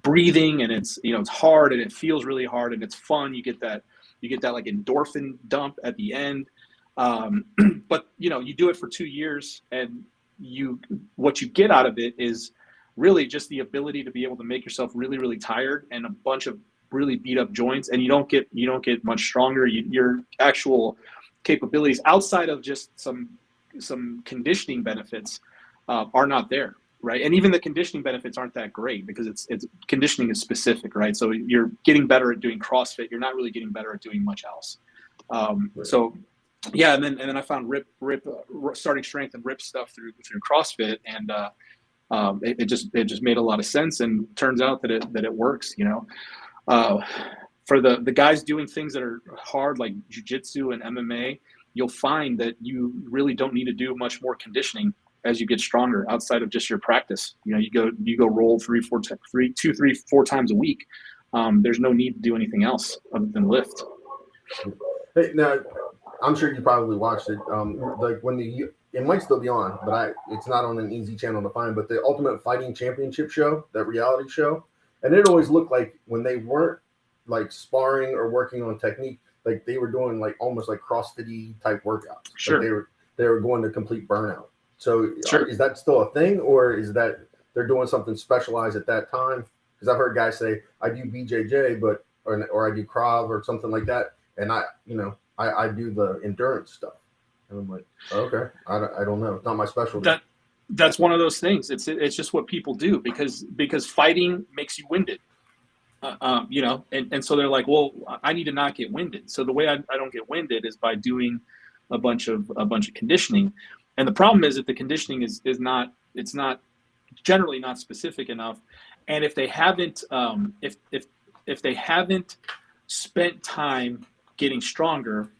breathing, and it's hard, and it feels really hard, and it's fun. You get that like endorphin dump at the end. But you do it for 2 years, and what you get out of it is really just the ability to be able to make yourself really, really tired and a bunch of really beat up joints, and you don't get much stronger. Your actual capabilities outside of just some conditioning benefits are not there. Right. And even the conditioning benefits aren't that great, because it's conditioning is specific. Right. So you're getting better at doing CrossFit. You're not really getting better at doing much else. So yeah, and then I found rip starting strength and rip stuff through CrossFit, and it just made a lot of sense, and turns out that it works. For the guys doing things that are hard like jiu-jitsu and MMA, you'll find that you really don't need to do much more conditioning as you get stronger outside of just your practice. You go roll 2, 3, 4 times a week. There's no need to do anything else other than lift. Hey, now, I'm sure you probably watched it. Like when it might still be on, but it's not on an easy channel to find. But the Ultimate Fighting Championship show, that reality show, and it always looked like when they weren't like sparring or working on technique, like they were doing like almost like CrossFit-y type workouts. Sure. Like they were going to complete burnout. So Sure. Is that still a thing, or is that they're doing something specialized at that time? Because I've heard guys say I do BJJ, or I do Krav or something like that, and I do the endurance stuff. And I'm like, okay, I don't know. It's not my specialty. That's one of those things. It's just what people do because fighting makes you winded. And so they're like, well, I need to not get winded. So the way I don't get winded is by doing a bunch of conditioning. And the problem is that the conditioning is not generally not specific enough. And if they haven't if they haven't spent time getting stronger,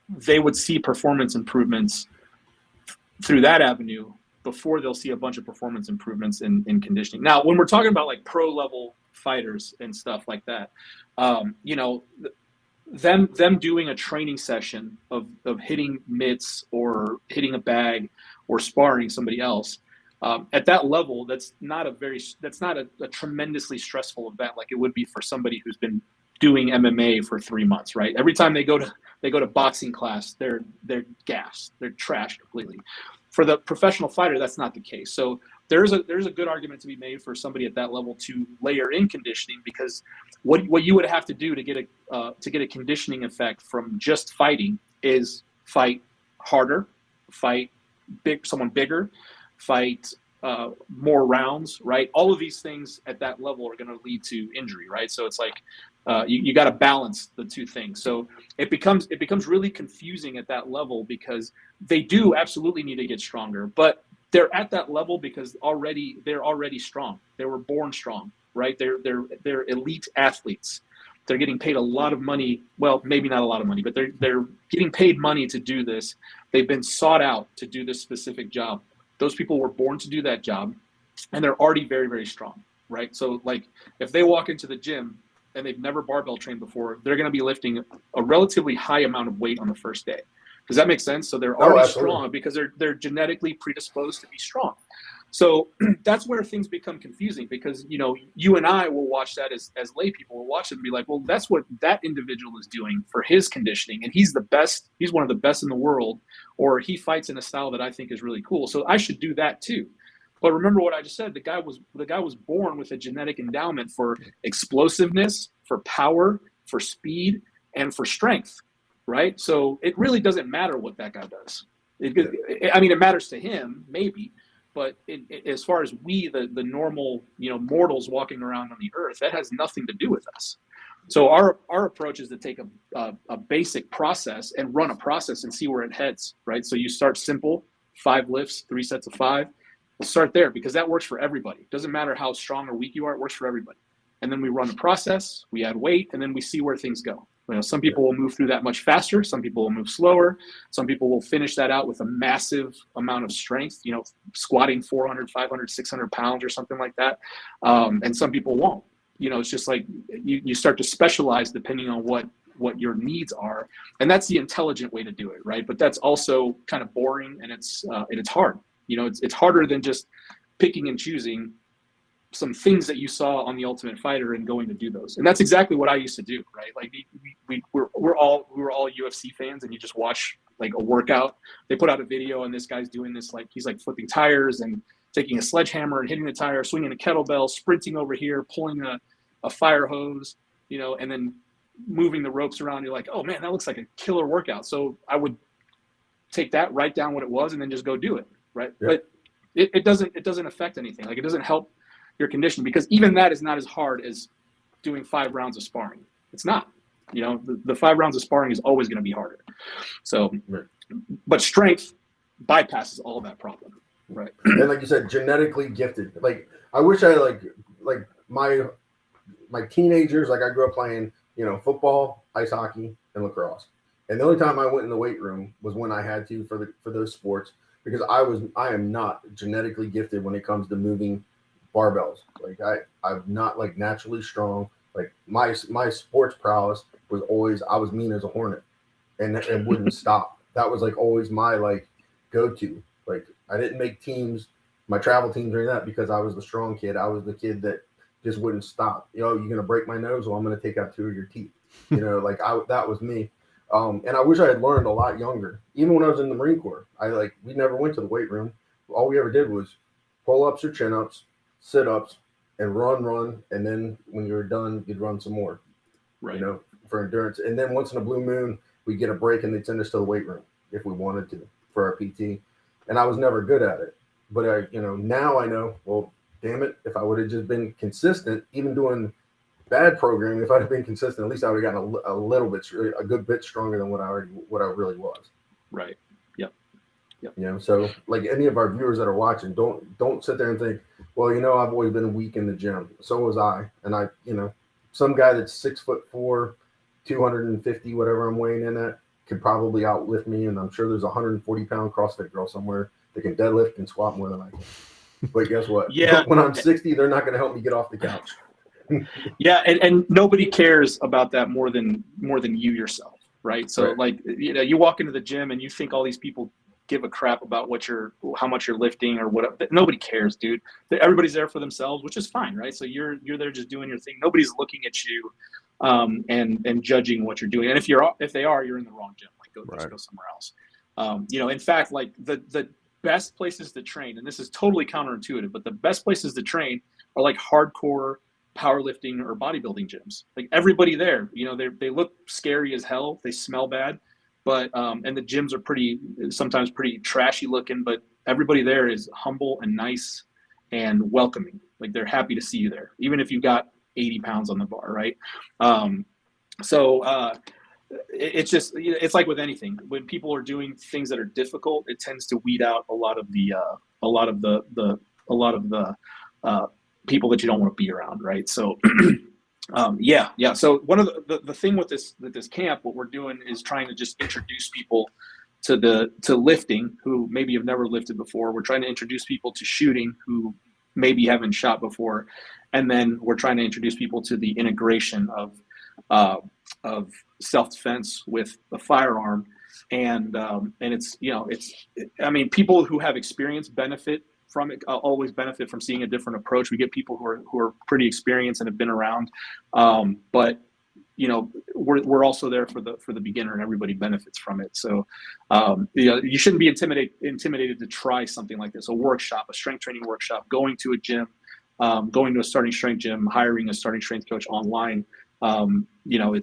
they would see performance improvements through that avenue before they'll see a bunch of performance improvements in conditioning. Now, when we're talking about like pro level fighters and stuff like that, them doing a training session of hitting mitts or hitting a bag or sparring somebody else at that level, that's not a tremendously stressful event like it would be for somebody who's been doing MMA for 3 months, right? Every time they go to boxing class, they're gassed, they're trashed completely. For the professional fighter, that's not the case. So there's a good argument to be made for somebody at that level to layer in conditioning, because what you would have to do to get a conditioning effect from just fighting is fight harder, fight someone bigger, fight more rounds, right? All of these things at that level are going to lead to injury, right? So it's like you got to balance the two things. So it becomes really confusing at that level, because they do absolutely need to get stronger, but they're at that level because they're already strong. They were born strong, right? They're elite athletes. They're getting paid a lot of money. Well, maybe not a lot of money, but they're getting paid money to do this. They've been sought out to do this specific job. Those people were born to do that job, and they're already very, very strong, right? So like if they walk into the gym and they've never barbell trained before, they're going to be lifting a relatively high amount of weight on the first day. Does that make sense? So they're already strong because they're genetically predisposed to be strong. So that's where things become confusing, because you and I will watch that as lay people will watch it and be like, well, that's what that individual is doing for his conditioning, and he's the best. He's one of the best in the world, or he fights in a style that I think is really cool, so I should do that too. But remember what I just said. The guy was born with a genetic endowment for explosiveness, for power, for speed, and for strength, right? So it really doesn't matter what that guy does. It matters to him, maybe. But as far as we, the normal, mortals walking around on the earth, that has nothing to do with us. So our approach is to take a basic process and run a process and see where it heads, right? So you start simple, 5 lifts, 3 sets of 5. We'll start there because that works for everybody. It doesn't matter how strong or weak you are, it works for everybody. And then we run the process, we add weight, and then we see where things go. Some people will move through that much faster. Some people will move slower. Some people will finish that out with a massive amount of strength, squatting 400, 500, 600 pounds or something like that. And some people won't. It's just like you start to specialize depending on what your needs are. And that's the intelligent way to do it, right? But that's also kind of boring, and it's hard. It's harder than just picking and choosing some things that you saw on The Ultimate Fighter and going to do those. And that's exactly what I used to do, right? Like we were all UFC fans, and you just watch like a workout. They put out a video and this guy's doing this, like he's like flipping tires and taking a sledgehammer and hitting the tire, swinging a kettlebell, sprinting over here, pulling a fire hose, and then moving the ropes around. You're like, oh man, that looks like a killer workout. So I would take that, write down what it was, and then just go do it, right? Yeah. But it doesn't affect anything. Like it doesn't help your conditioning, because even that is not as hard as doing 5 rounds of sparring. It's not. You know, the 5 rounds of sparring is always going to be harder. So, but strength bypasses all that problem. Right. And like you said, genetically gifted. Like I wish I like my teenagers, like I grew up playing, you know, football, ice hockey, and lacrosse. And the only time I went in the weight room was when I had to for those sports, because I am not genetically gifted when it comes to moving barbells. Like I'm not like naturally strong. Like my sports prowess was always, I was mean as a hornet and wouldn't stop. That was like always my like go-to. Like I didn't make teams, my travel teams or any of that, because I was the strong kid. I was the kid that just wouldn't stop. You know, you're gonna break my nose, well, I'm gonna take out 2 of your teeth. You know, like that was me. And I wish I had learned a lot younger. Even when I was in the Marine Corps, we never went to the weight room. All we ever did was pull-ups or chin-ups, sit-ups, and run. And then when you were done, you'd run some more, right? You know, for endurance. And then once in a blue moon, we'd get a break and they'd send us to the weight room if we wanted to for our PT. And I was never good at it. But now I know, well, damn it, if I would have just been consistent, even doing bad programming, if I'd have been consistent, at least I would have gotten a good bit stronger than what I really was. Right. Yep. You know, so like any of our viewers that are watching, don't sit there and think, well, you know, I've always been weak in the gym. So was I. And I, you know, some guy that's 6'4", 250, whatever I'm weighing in at, could probably outlift me. And I'm sure there's a 140-pound CrossFit girl somewhere that can deadlift and squat more than I can. But guess what? Yeah. When I'm 60, they're not going to help me get off the couch. Yeah, and nobody cares about that more than you yourself, right? So right. Like, you know, you walk into the gym and you think all these people give a crap about how much you're lifting or whatever. Nobody cares, dude. Everybody's there for themselves, which is fine, right? So you're there just doing your thing. Nobody's looking at you and judging what you're doing. And if they are, you're in the wrong gym. Like just go somewhere else. You know, in fact, like the best places to train, and this is totally counterintuitive, but the best places to train are like hardcore powerlifting or bodybuilding gyms. Like everybody there, you know, they look scary as hell. They smell bad, but and the gyms are sometimes pretty trashy looking, but everybody there is humble and nice and welcoming. Like they're happy to see you there, even if you've got 80 pounds on the bar, right? It's just, it's like with anything. When people are doing things that are difficult, it tends to weed out a lot of the people that you don't want to be around, right? So, yeah. So one of the thing with this camp, what we're doing is trying to just introduce people to lifting who maybe have never lifted before. We're trying to introduce people to shooting who maybe haven't shot before, and then we're trying to introduce people to the integration of self-defense with a firearm, and it's, you know, I mean, people who have experience benefit from it, always benefit from seeing a different approach. We get people who are pretty experienced and have been around, but you know, we're also there for the beginner, and everybody benefits from it. So you know, you shouldn't be intimidated to try something like this, a workshop, a strength training workshop, going to a gym, going to a starting strength gym, hiring a starting strength coach online. You know,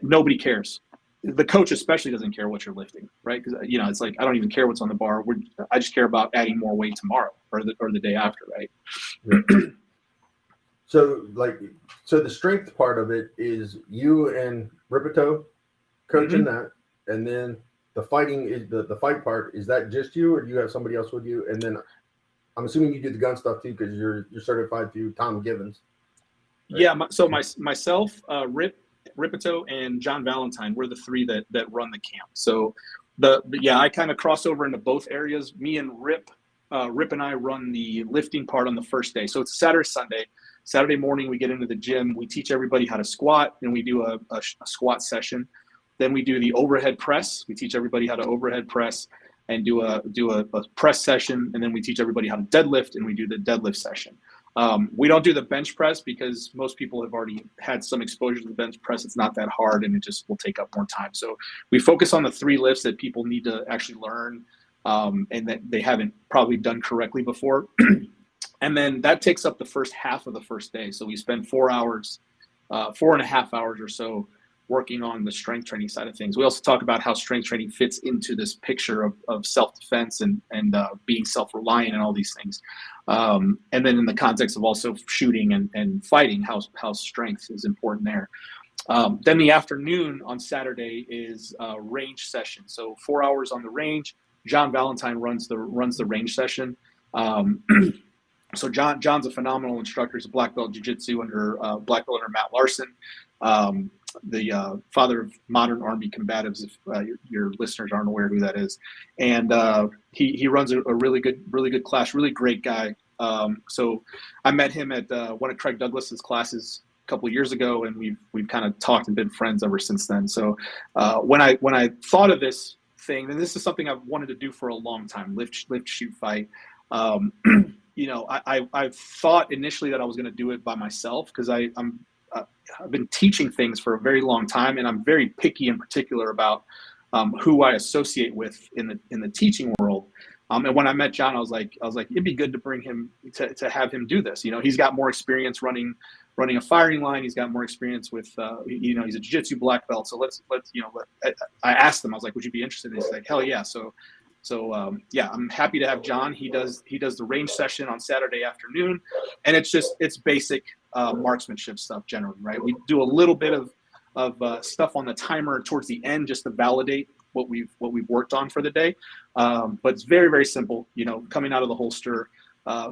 nobody cares. The coach especially doesn't care what you're lifting, right? Because, you know, it's like, I don't even care what's on the bar. I just care about adding more weight tomorrow or the day after, right? Yeah. So the strength part of it is you and Ripito coaching that, and then the fighting is the fight part. Is that just you, or do you have somebody else with you? And then I'm assuming you do the gun stuff too, because you're certified through Tom Givens. Right? Yeah. So myself, Ripito, and John Valentine, we're the three that run the camp. So I kind of cross over into both areas. Me and Rip and I run the lifting part on the first day. So it's Saturday, Sunday. Saturday morning, we get into the gym. We teach everybody how to squat, and we do a squat session. Then we do the overhead press. We teach everybody how to overhead press and do a press session. And then we teach everybody how to deadlift, and we do the deadlift session. We don't do the bench press because most people have already had some exposure to the bench press. It's not that hard, and it just will take up more time. So we focus on the 3 lifts that people need to actually learn, and that they haven't probably done correctly before. And then that takes up the first half of the first day. So we spend 4 hours, 4.5 hours or so working on the strength training side of things. We also talk about how strength training fits into this picture of self-defense and being self-reliant and all these things. And then in the context of also shooting and fighting, how strength is important there. Then the afternoon on Saturday is a range session. So 4 hours on the range. John Valentine runs the range session. So John's a phenomenal instructor. He's a black belt jiu-jitsu under Matt Larson, the father of modern Army combatives. If your listeners aren't aware who that is, and he runs a really good class. Really great guy. So I met him at one of Craig Douglas's classes a couple of years ago, and we've kind of talked and been friends ever since then. So when I thought of this thing, and this is something I've wanted to do for a long time, lift, shoot, fight. I thought initially that I was going to do it by myself because I've been teaching things for a very long time, and I'm very picky in particular about who I associate with in the teaching world. And when I met John, I was like, it'd be good to bring him to have him do this. He's got more experience running a firing line. He's got more experience with, he's a jiu-jitsu black belt. So let's I asked him, I was like, would you be interested? And he's like, hell yeah. So yeah, I'm happy to have John. He does the range session on Saturday afternoon, and it's basic marksmanship stuff generally, right? We do a little bit of stuff on the timer towards the end just to validate what we've worked on for the day. But it's very, very simple, coming out of the holster,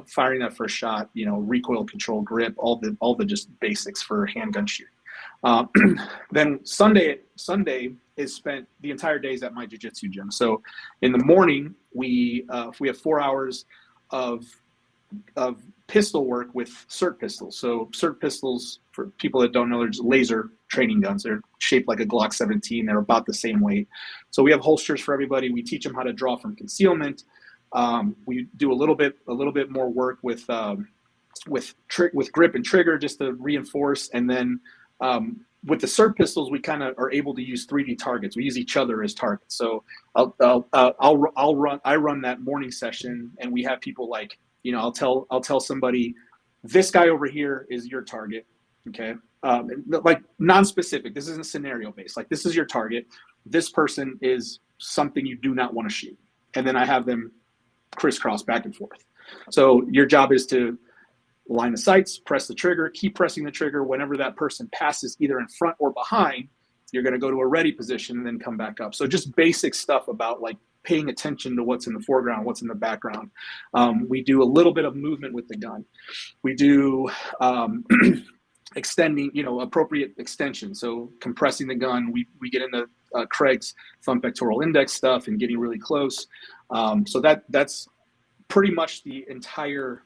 firing that first shot, recoil control, grip, all the just basics for handgun shooting. Then Sunday is spent, the entire days at my jiu-jitsu gym. So in the morning, we have 4 hours of pistol work with SIRT pistols. So SIRT pistols, for people that don't know, they're just laser training guns. They're shaped like a Glock 17. They're about the same weight. So we have holsters for everybody. We teach them how to draw from concealment. We do a little bit more work with grip and trigger just to reinforce. And then with the SIRT pistols, we kind of are able to use 3D targets. We use each other as targets. So I run that morning session, and we have people like, I'll tell somebody, this guy over here is your target. Okay. Like non-specific. This isn't scenario based. Like, this is your target. This person is something you do not want to shoot. And then I have them crisscross back and forth. So your job is to line the sights, press the trigger, keep pressing the trigger. Whenever that person passes either in front or behind, you're going to go to a ready position and then come back up. So just basic stuff about like paying attention to what's in the foreground, what's in the background. We do a little bit of movement with the gun. We do extending, appropriate extension. So compressing the gun. We get into Craig's thumb pectoral index stuff and getting really close. So that's pretty much the entire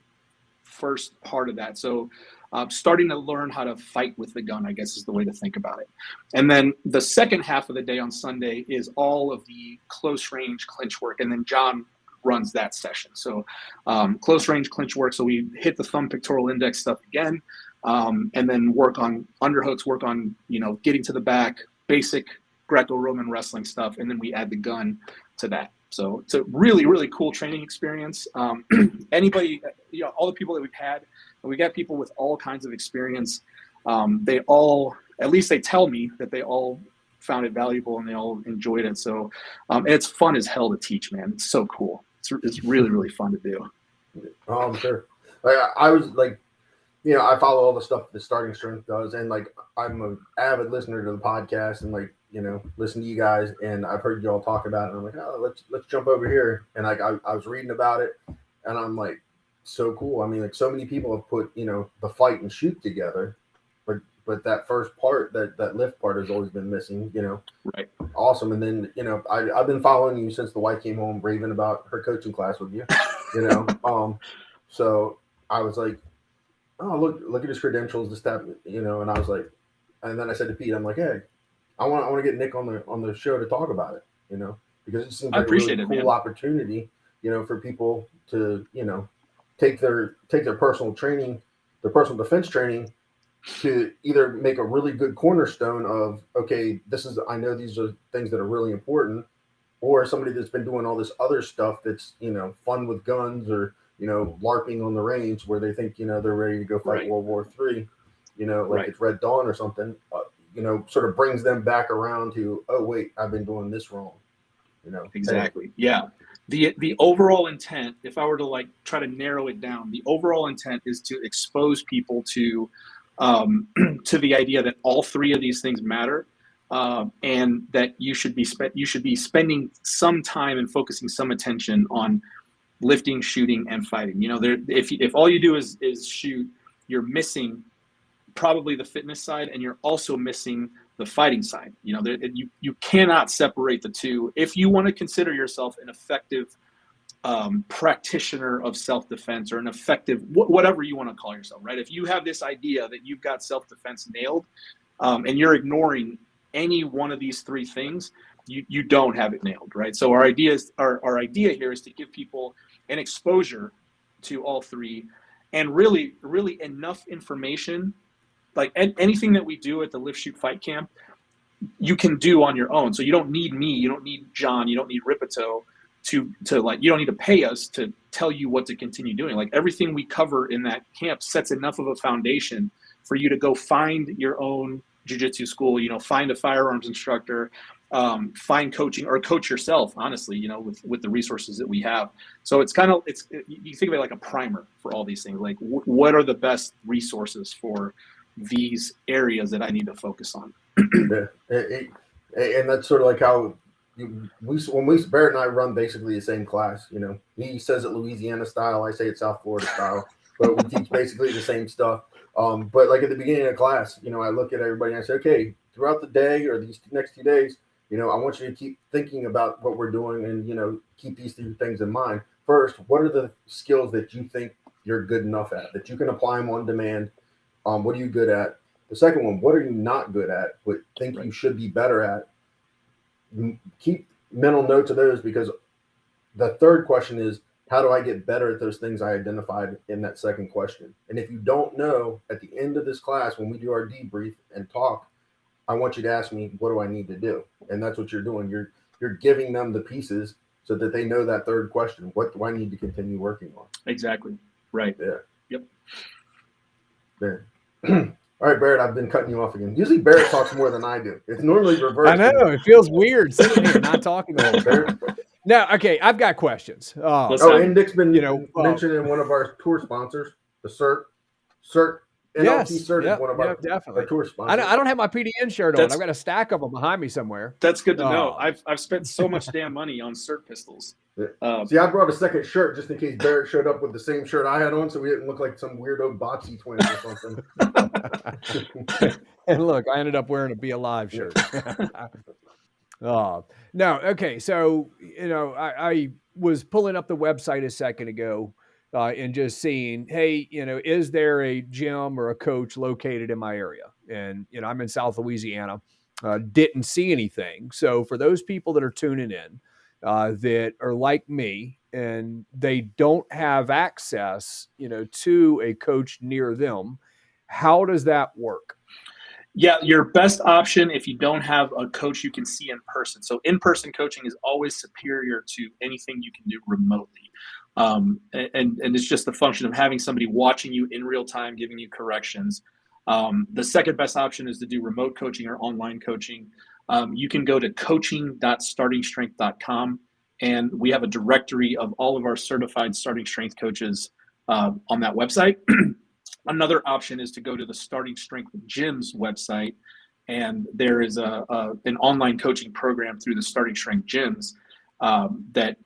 first part of that. So starting to learn how to fight with the gun, I guess, is the way to think about it. And then the second half of the day on Sunday is all of the close range clinch work. And then John runs that session. So close range clinch work. So we hit the thumb pectoral index stuff again, and then work on underhooks, work on, getting to the back, basic Greco-Roman wrestling stuff. And then we add the gun to that. So it's a really, really cool training experience. Anybody, all the people that we've had, and we got people with all kinds of experience. They all, at least they tell me that they all found it valuable and they all enjoyed it. So it's fun as hell to teach, man. It's so cool. It's really, really fun to do. Oh, I'm sure. Like, I was like, I follow all the stuff that Starting Strength does, and like I'm an avid listener to the podcast, and like listen to you guys, and I've heard you all talk about it, and I'm like, oh, let's jump over here, and like I was reading about it, and I'm like, so cool. I mean, like, so many people have put the fight and shoot together, but that first part, that lift part, has always been missing. Right. Awesome. And then I've been following you since the wife came home raving about her coaching class with you. So I was like, oh, look at his credentials, this, that, and I was like, and then I said to Pete, I'm like, hey, I want to get Nick on the show to talk about it, because it seems like a really cool opportunity, for people to, take their personal training, their personal defense training, to either make a really good cornerstone of, okay, I know these are things that are really important, or somebody that's been doing all this other stuff that's, fun with guns, or, LARPing on the range, where they think, they're ready to go fight Right. World War III, like Right. it's Red Dawn or something, sort of brings them back around to, oh, wait, I've been doing this wrong, Exactly. Hey. Yeah. The overall intent, if I were to like try to narrow it down, the overall intent is to expose people to to the idea that all three of these things matter, and that you should be spending some time and focusing some attention on lifting, shooting, and fighting. If all you do is shoot, you're missing probably the fitness side, and you're also missing the fighting side. You cannot separate the two if you want to consider yourself an effective practitioner of self-defense, or an effective whatever you want to call yourself, right? If you have this idea that you've got self-defense nailed, and you're ignoring any one of these three things, you don't have it nailed, right? So our idea here is to give people an exposure to all three, and really enough information. Like anything that we do at the Lift Shoot Fight Camp, you can do on your own. So you don't need me, you don't need John, you don't need Ripito to you don't need to pay us to tell you what to continue doing. Like everything we cover in that camp sets enough of a foundation for you to go find your own jiu-jitsu school, find a firearms instructor, find coaching, or coach yourself, honestly, with the resources that we have. So it's you think of it like a primer for all these things. Like what are the best resources for these areas that I need to focus on? Yeah. And that's sort of like how Barret and I run basically the same class. He says it Louisiana style, I say it South Florida style, but we teach basically the same stuff. But like at the beginning of class, I look at everybody and I say, okay, throughout the day or these next 2 days, I want you to keep thinking about what we're doing, and keep these two things in mind. First, what are the skills that you think you're good enough at, that you can apply them on demand? What are you good at? The second one, what are you not good at, but think you should be better at? Keep mental notes of those, because the third question is, how do I get better at those things I identified in that second question? And if you don't know, at the end of this class, when we do our debrief and talk, I want you to ask me, what do I need to do? And that's what you're doing. You're giving them the pieces so that they know that third question. What do I need to continue working on? Exactly. Right. Yeah. Yep. There. All right, Barret, I've been cutting you off again. Usually Barret talks more than I do. It's normally reversed. I know. It feels weird sitting here not talking to him. Barret. No, okay. I've got questions. And Nick's been mentioned in one of our tour sponsors, the CERT. NLT CERT is one of our tour sponsors. I don't have my PDN shirt on. I've got a stack of them behind me somewhere. That's good to know. I've spent so much damn money on CERT pistols. See, I brought a second shirt just in case Barret showed up with the same shirt I had on, so we didn't look like some weirdo Botsy twins or something. And look, I ended up wearing a Be Alive shirt. No, okay. So, I was pulling up the website a second ago and just seeing, hey, is there a gym or a coach located in my area? And, I'm in South Louisiana, didn't see anything. So for those people that are tuning in, that are like me and they don't have access, to a coach near them, how does that work? Yeah, your best option if you don't have a coach you can see in person. So in-person coaching is always superior to anything you can do remotely. And it's just the function of having somebody watching you in real time, giving you corrections. The second best option is to do remote coaching or online coaching. You can go to coaching.startingstrength.com, and we have a directory of all of our certified starting strength coaches on that website. Another option is to go to the Starting Strength Gyms website, and there is an online coaching program through the Starting Strength Gyms that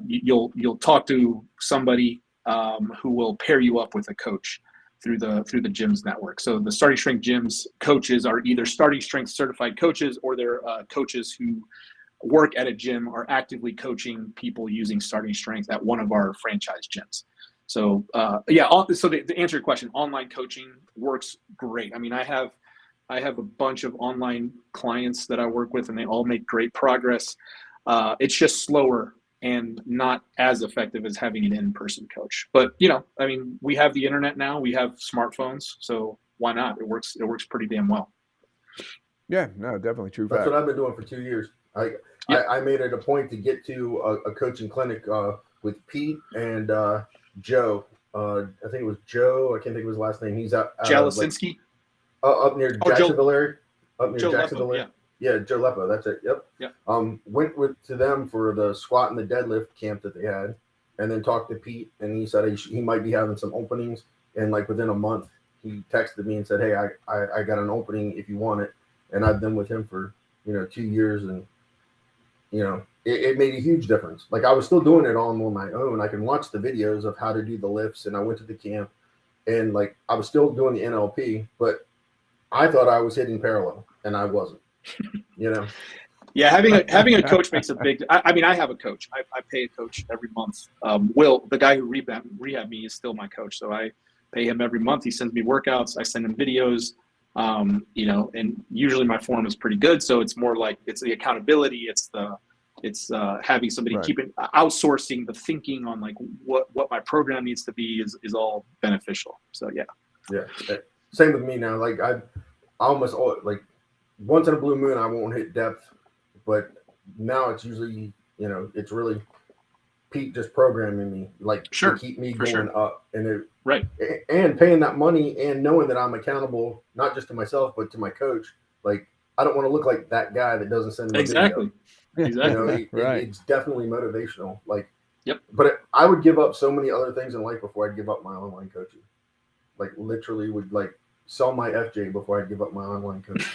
you'll talk to somebody who will pair you up with a coach through the gyms network. So the Starting Strength Gyms coaches are either Starting Strength certified coaches, or they're coaches who work at a gym, are actively coaching people using Starting Strength at one of our franchise gyms. So so to answer your question, online coaching works great. I mean, I have a bunch of online clients that I work with, and they all make great progress. It's just slower and not as effective as having an in-person coach. But we have the internet now, we have smartphones, so why not? It works pretty damn well. Yeah, no, definitely true. That's what I've been doing for 2 years. I made it a point to get to a coaching clinic with Pete and Joe. I think it was Joe. I can't think of his last name. He's out Jalasinski? Up near Jacksonville area. Jacksonville area. Yeah, Joe Leppo. That's it. Yep. Yeah. Went to them for the squat and the deadlift camp that they had, and then talked to Pete, and he said he might be having some openings, and like within a month he texted me and said, hey, I got an opening if you want it. And I've been with him for, 2 years, and, it made a huge difference. Like, I was still doing it all on my own. I can watch the videos of how to do the lifts, and I went to the camp, and like, I was still doing the NLP, but I thought I was hitting parallel, and I wasn't, Yeah, having a coach makes a big. I mean, I have a coach. I pay a coach every month. Will, the guy who rehab me, is still my coach, so I pay him every month. He sends me workouts. I send him videos. And usually my form is pretty good. So it's more like it's the accountability. It's having somebody outsourcing the thinking on like what my program needs to be is all beneficial. So yeah. Same with me now. Like I almost like once in a blue moon I won't hit depth, but now it's usually it's really Pete just programming me like to keep me going up, and and paying that money and knowing that I'm accountable not just to myself but to my coach. Like I don't want to look like that guy that doesn't send me exactly. It's definitely motivational. Like but I would give up so many other things in life before I'd give up my online coaching. Like literally would like sell my FJ before I'd give up my online coaching.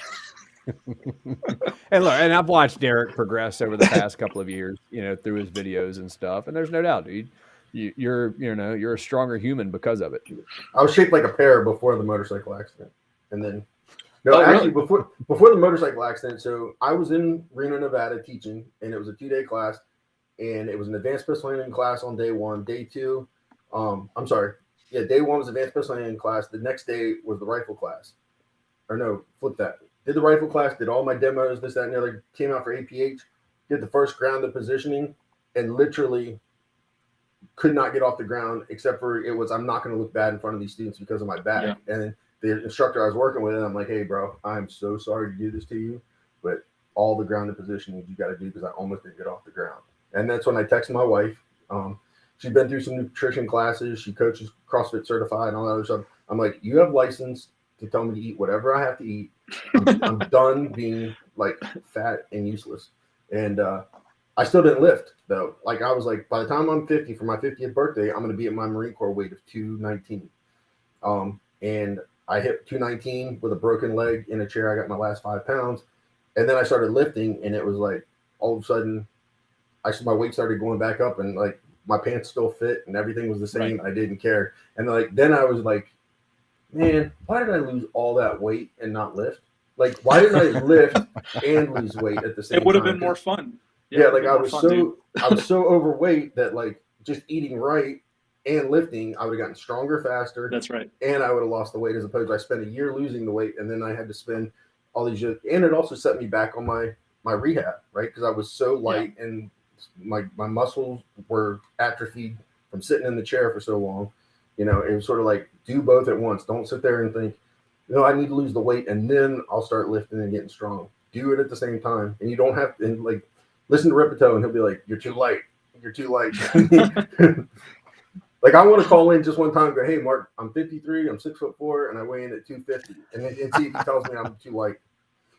And look, and I've watched Deryck progress over the past couple of years, through his videos and stuff. And there's no doubt, dude, you're a stronger human because of it. I was shaped like a pear before the motorcycle accident, and then actually before the motorcycle accident. So I was in Reno, Nevada teaching, and it was a 2-day class, and it was an advanced pistol handling class on day 1. Day 2, day 1 was advanced pistol handling class. The next day was the rifle class, or no, flip that. Did the rifle class, did all my demos, this, that, and the other, came out for APH, did the first grounded positioning, and literally could not get off the ground except for I'm not going to look bad in front of these students because of my back. Yeah. And the instructor I was working with, and I'm like, hey, bro, I'm so sorry to do this to you, but all the grounded positioning you got to do because I almost didn't get off the ground. And that's when I texted my wife. She's been through some nutrition classes. She coaches CrossFit certified and all that other stuff. I'm like, you have license to tell me to eat whatever I have to eat. I'm done being like fat and useless. And I still didn't lift though. Like I was like, by the time I'm 50 for my 50th birthday, I'm going to be at my Marine Corps weight of 219. And I hit 219 with a broken leg in a chair. I got my last 5 pounds. And then I started lifting, and it was like all of a sudden my weight started going back up, and like my pants still fit and everything was the same. Right. I didn't care. And like then I was like, man, why did I lose all that weight and not lift? Like, why didn't I lift and lose weight at the same time? It would have been more fun. Yeah, like I was so overweight that like just eating right and lifting, I would have gotten stronger faster. That's right. And I would have lost the weight, as opposed to I spent a year losing the weight, and then I had to spend all these years. And it also set me back on my rehab, right? Because I was so light and my muscles were atrophied from sitting in the chair for so long. It was sort of like, do both at once. Don't sit there and think, I need to lose the weight and then I'll start lifting and getting strong. Do it at the same time. And you don't have to, and like, listen to Ripito and he'll be like, you're too light. You're too light. Like, I want to call in just one time and go, hey, Mark, I'm 53, I'm 6'4", and I weigh in at 250. And see if he tells me I'm too light.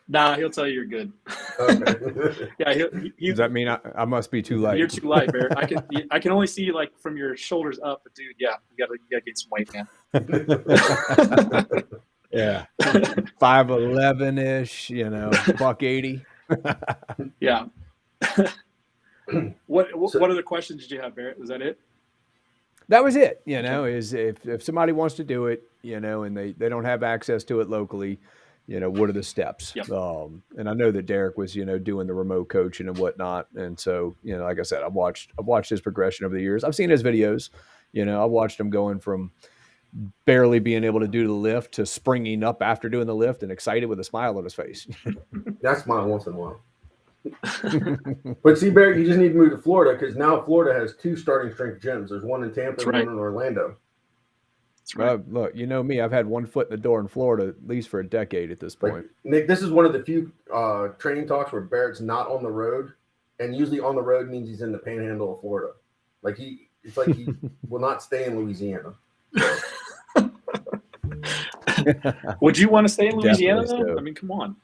Nah, he'll tell you you're good. Okay. Yeah, does that mean I must be too light? You're too light, Barret. I can only see like from your shoulders up, but dude, yeah, you gotta get some weight, man. Yeah, 5'11" ish, $180. Yeah. What other questions did you have, Barret? Was that it? That was it. Is if somebody wants to do it, and they don't have access to it locally, what are the steps? Yep. And I know that Deryck was, doing the remote coaching and whatnot. And so, like I said, I've watched his progression over the years. I've seen his videos. I watched him going from barely being able to do the lift to springing up after doing the lift and excited with a smile on his face. That's mine once in a while. But see, Barret, you just need to move to Florida, because now Florida has 2 starting strength gyms. There's one in Tampa and one in Orlando. Right. Look, me, I've had one foot in the door in Florida at least for a decade at this point. Like, Nick, this is one of the few training talks where Barrett's not on the road, and usually on the road means he's in the panhandle of Florida. Like it's like he will not stay in Louisiana. Would you want to stay in Louisiana though? So. I mean, come on.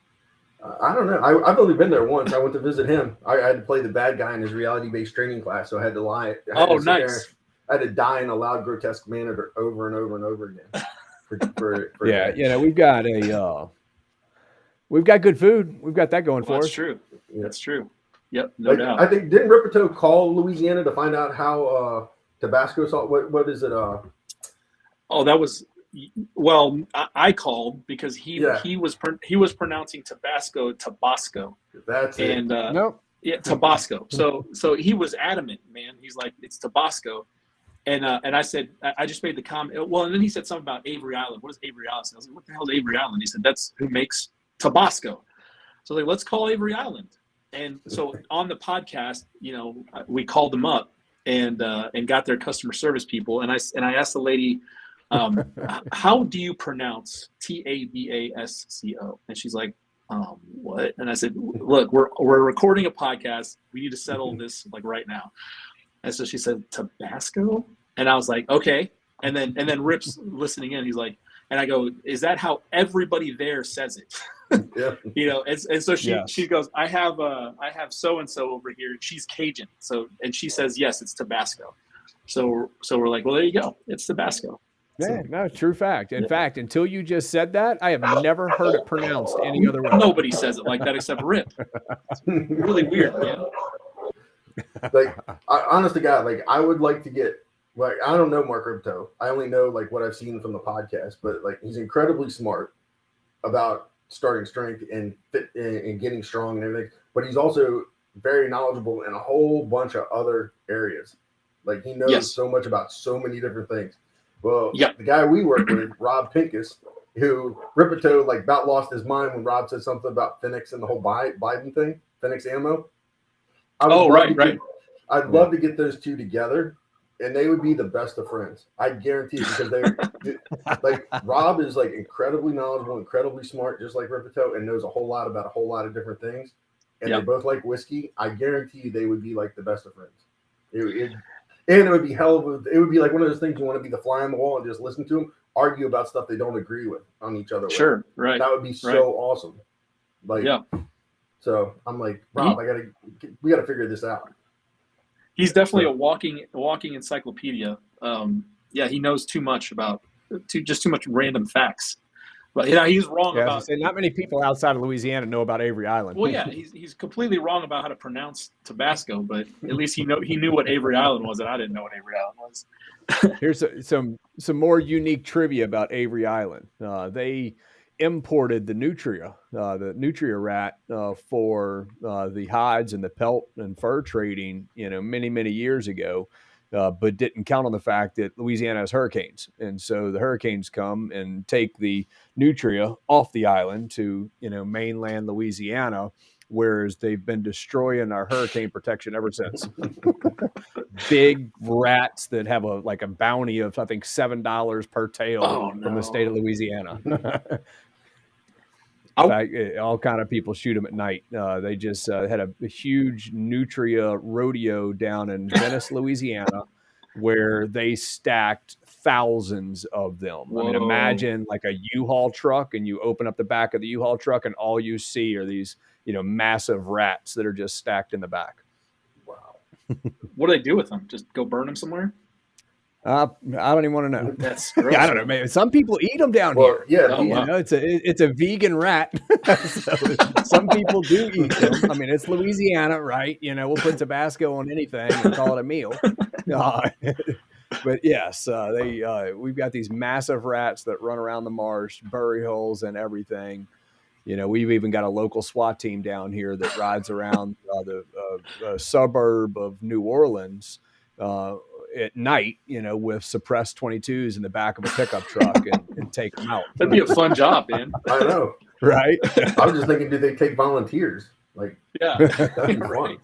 I don't know. I've only been there once. I went to visit him. I had to play the bad guy in his reality-based training class, so I had to lie. Oh, nice. I had to die in a loud, grotesque manner over and over and over again. Yeah, we've got good food. We've got that going for us. That's true. Yeah. That's true. Yep, no doubt. I think didn't Ripito call Louisiana to find out how Tabasco salt? What is it? Oh, that was I called because he was pronouncing Tabasco Tabasco. That's it. And Nope. Yeah, Tabasco. So he was adamant, man. He's like, it's Tabasco. And I said, I just made the comment. Well, and then he said something about Avery Island. What is Avery Island? I was like, what the hell is Avery Island? He said, that's who makes Tabasco. So like, let's call Avery Island. And so on the podcast, we called them up and got their customer service people. And I asked the lady, how do you pronounce Tabasco? And she's like, what? And I said, look, we're recording a podcast. We need to settle this like right now. And so she said, Tabasco? And I was like, okay. And then Rip's listening in. He's like, and I go, is that how everybody there says it? Yeah. And so she goes, I have so-and-so over here. She's Cajun. So, and she says, yes, it's Tabasco. So we're like, well, there you go. It's Tabasco. Yeah, no, true fact. In fact, until you just said that, I have never heard it pronounced any other way. Nobody says it like that except Rip. It's really weird, man. Like, honest to God, like I would like to get, like, I don't know Mark Ripito. I only know like what I've seen from the podcast, but like he's incredibly smart about starting strength and fit and getting strong and everything. But he's also very knowledgeable in a whole bunch of other areas. Like he knows so much about so many different things. Well, the guy we work with, Rob Pincus, who Ripito like about lost his mind when Rob said something about Phoenix and the whole Biden thing, Phoenix ammo. I'd love to get those two together, and they would be the best of friends. I guarantee it, because they like Rob is like incredibly knowledgeable, incredibly smart, just like Ripito, and knows a whole lot about a whole lot of different things. And they both like whiskey. I guarantee you they would be like the best of friends. And it would be it would be like one of those things you want to be the fly on the wall and just listen to them argue about stuff they don't agree with on each other. Sure, right. That would be so awesome. Like, so I'm like, Rob, we got to figure this out. He's definitely a walking encyclopedia. He knows too much about too much random facts. But he's wrong about. Not many people outside of Louisiana know about Avery Island. Well, yeah, he's completely wrong about how to pronounce Tabasco, but at least he knew what Avery Island was, and I didn't know what Avery Island was. Here's some more unique trivia about Avery Island. They imported the nutria rat for the hides and the pelt and fur trading, many years ago. But didn't count on the fact that Louisiana has hurricanes. And so the hurricanes come and take the nutria off the island to, mainland Louisiana, whereas they've been destroying our hurricane protection ever since. Big rats that have a bounty of, I think, $7 per tail from the state of Louisiana. In fact, all kind of people shoot them at night. They just had a huge nutria rodeo down in Venice, Louisiana, where they stacked thousands of them. Whoa. I mean, imagine like a U-Haul truck, and you open up the back of the U-Haul truck, and all you see are these, massive rats that are just stacked in the back. Wow. What do they do with them? Just go burn them somewhere? I don't even want to know. That's gross. I don't know. Maybe some people eat them down here. Yeah, it's a vegan rat. So some people do eat them. I mean, it's Louisiana, right? We'll put Tabasco on anything and call it a meal. But yes, we've got these massive rats that run around the marsh, bury holes and everything. We've even got a local SWAT team down here that rides around the suburb of New Orleans at night, with suppressed 22s in the back of a pickup truck and take them out. That'd be a fun job, man. I know. Right? I was just thinking, do they take volunteers? Like, that'd be fun.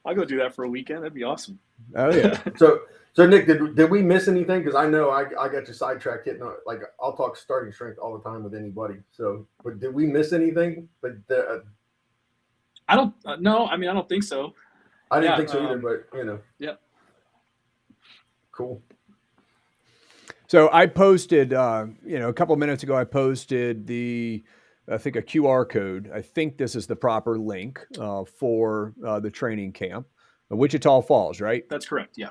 I'll go do that for a weekend. That'd be awesome. Oh, yeah. So Nick, did we miss anything? Because I know I got you sidetracked hitting like I'll talk starting strength all the time with anybody. So, but did we miss anything? But I don't no. I mean, I don't think so. I didn't think so either. But Yeah. Cool. So I posted, a couple of minutes ago, I posted I think a QR code. I think this is the proper link for the training camp, Wichita Falls, right? That's correct. Yeah.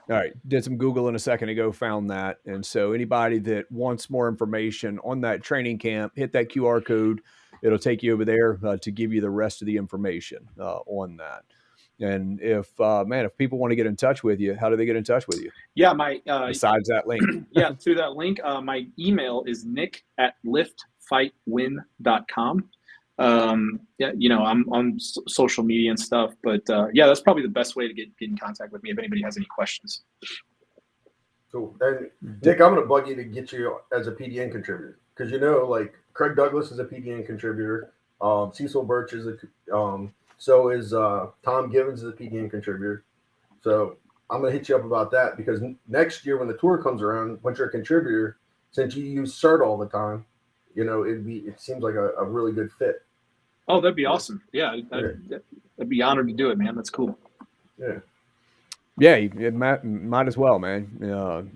All right. Did some Googling a second ago, found that. And so anybody that wants more information on that training camp, hit that QR code. It'll take you over there to give you the rest of the information on that. And if people want to get in touch with you, how do they get in touch with you? Yeah, my besides that link. Yeah, through that link. My email is nick@liftfightwin.com. Yeah, I'm on social media and stuff, but yeah, that's probably the best way to get in contact with me if anybody has any questions. Cool. And Nick, I'm gonna bug you to get you as a PDN contributor, because like Craig Douglas is a PDN contributor. Cecil Birch is so is Tom Givens is a PDN contributor. So I'm gonna hit you up about that, because next year when the tour comes around, once you're a contributor, since you use CERT all the time, it seems like a really good fit. Oh, that'd be awesome. Yeah, I'd be honored to do it, man. That's cool. Yeah, you might as well, man.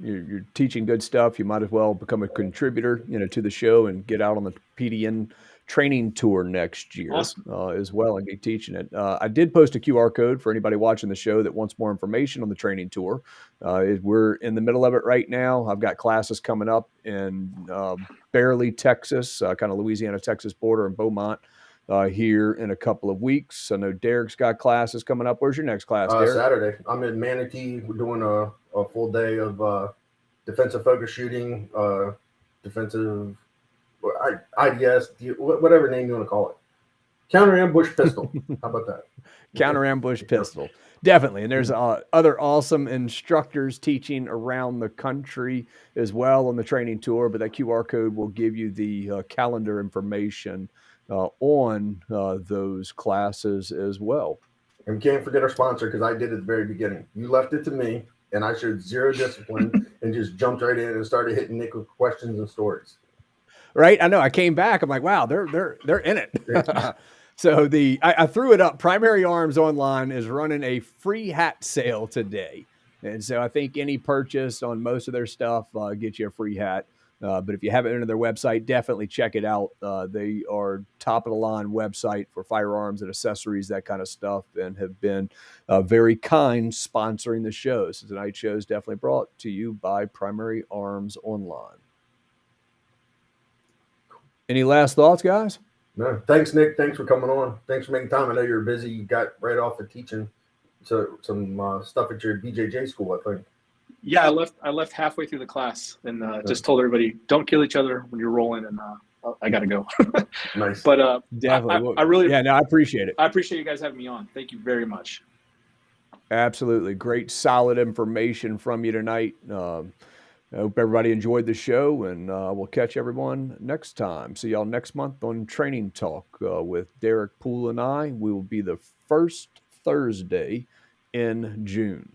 You're teaching good stuff. You might as well become a contributor, to the show and get out on the PDN training tour next year. Awesome. As well, and get teaching it. I did post a QR code for anybody watching the show that wants more information on the training tour. We're in the middle of it right now. I've got classes coming up in Barely, Texas, kind of Louisiana-Texas border in Beaumont. Here in a couple of weeks. I know Deryck's got classes coming up. Where's your next class, Deryck? Saturday. I'm in Manatee. We're doing a full day of defensive focus shooting, defensive IDS, whatever name you want to call it. Counter ambush pistol. How about that? Counter ambush pistol. Definitely. And there's other awesome instructors teaching around the country as well on the training tour, but that QR code will give you the calendar information on those classes as well. And we can't forget our sponsor, because I did it at the very beginning. You left it to me, and I showed zero discipline and just jumped right in and started hitting Nick with questions and stories. Right? I know. I came back. I'm like, wow, they're in it. So I threw it up. Primary Arms Online is running a free hat sale today. And so I think any purchase on most of their stuff gets you a free hat. But if you haven't entered their website, definitely check it out. They are top of the line website for firearms and accessories, that kind of stuff, and have been very kind sponsoring the show. So tonight's show is definitely brought to you by Primary Arms Online. Any last thoughts, guys? No. Thanks, Nick. Thanks for coming on. Thanks for making time. I know you're busy. You got right off the teaching some stuff at your BJJ school, I think. Yeah, I left halfway through the class and just told everybody, don't kill each other when you're rolling, and I got to go. Nice. But definitely. I appreciate it. I appreciate you guys having me on. Thank you very much. Absolutely. Great, solid information from you tonight. I hope everybody enjoyed the show, and we'll catch everyone next time. See y'all next month on Training Talk with Deryck, Poole, and I. We will be the first Thursday in June.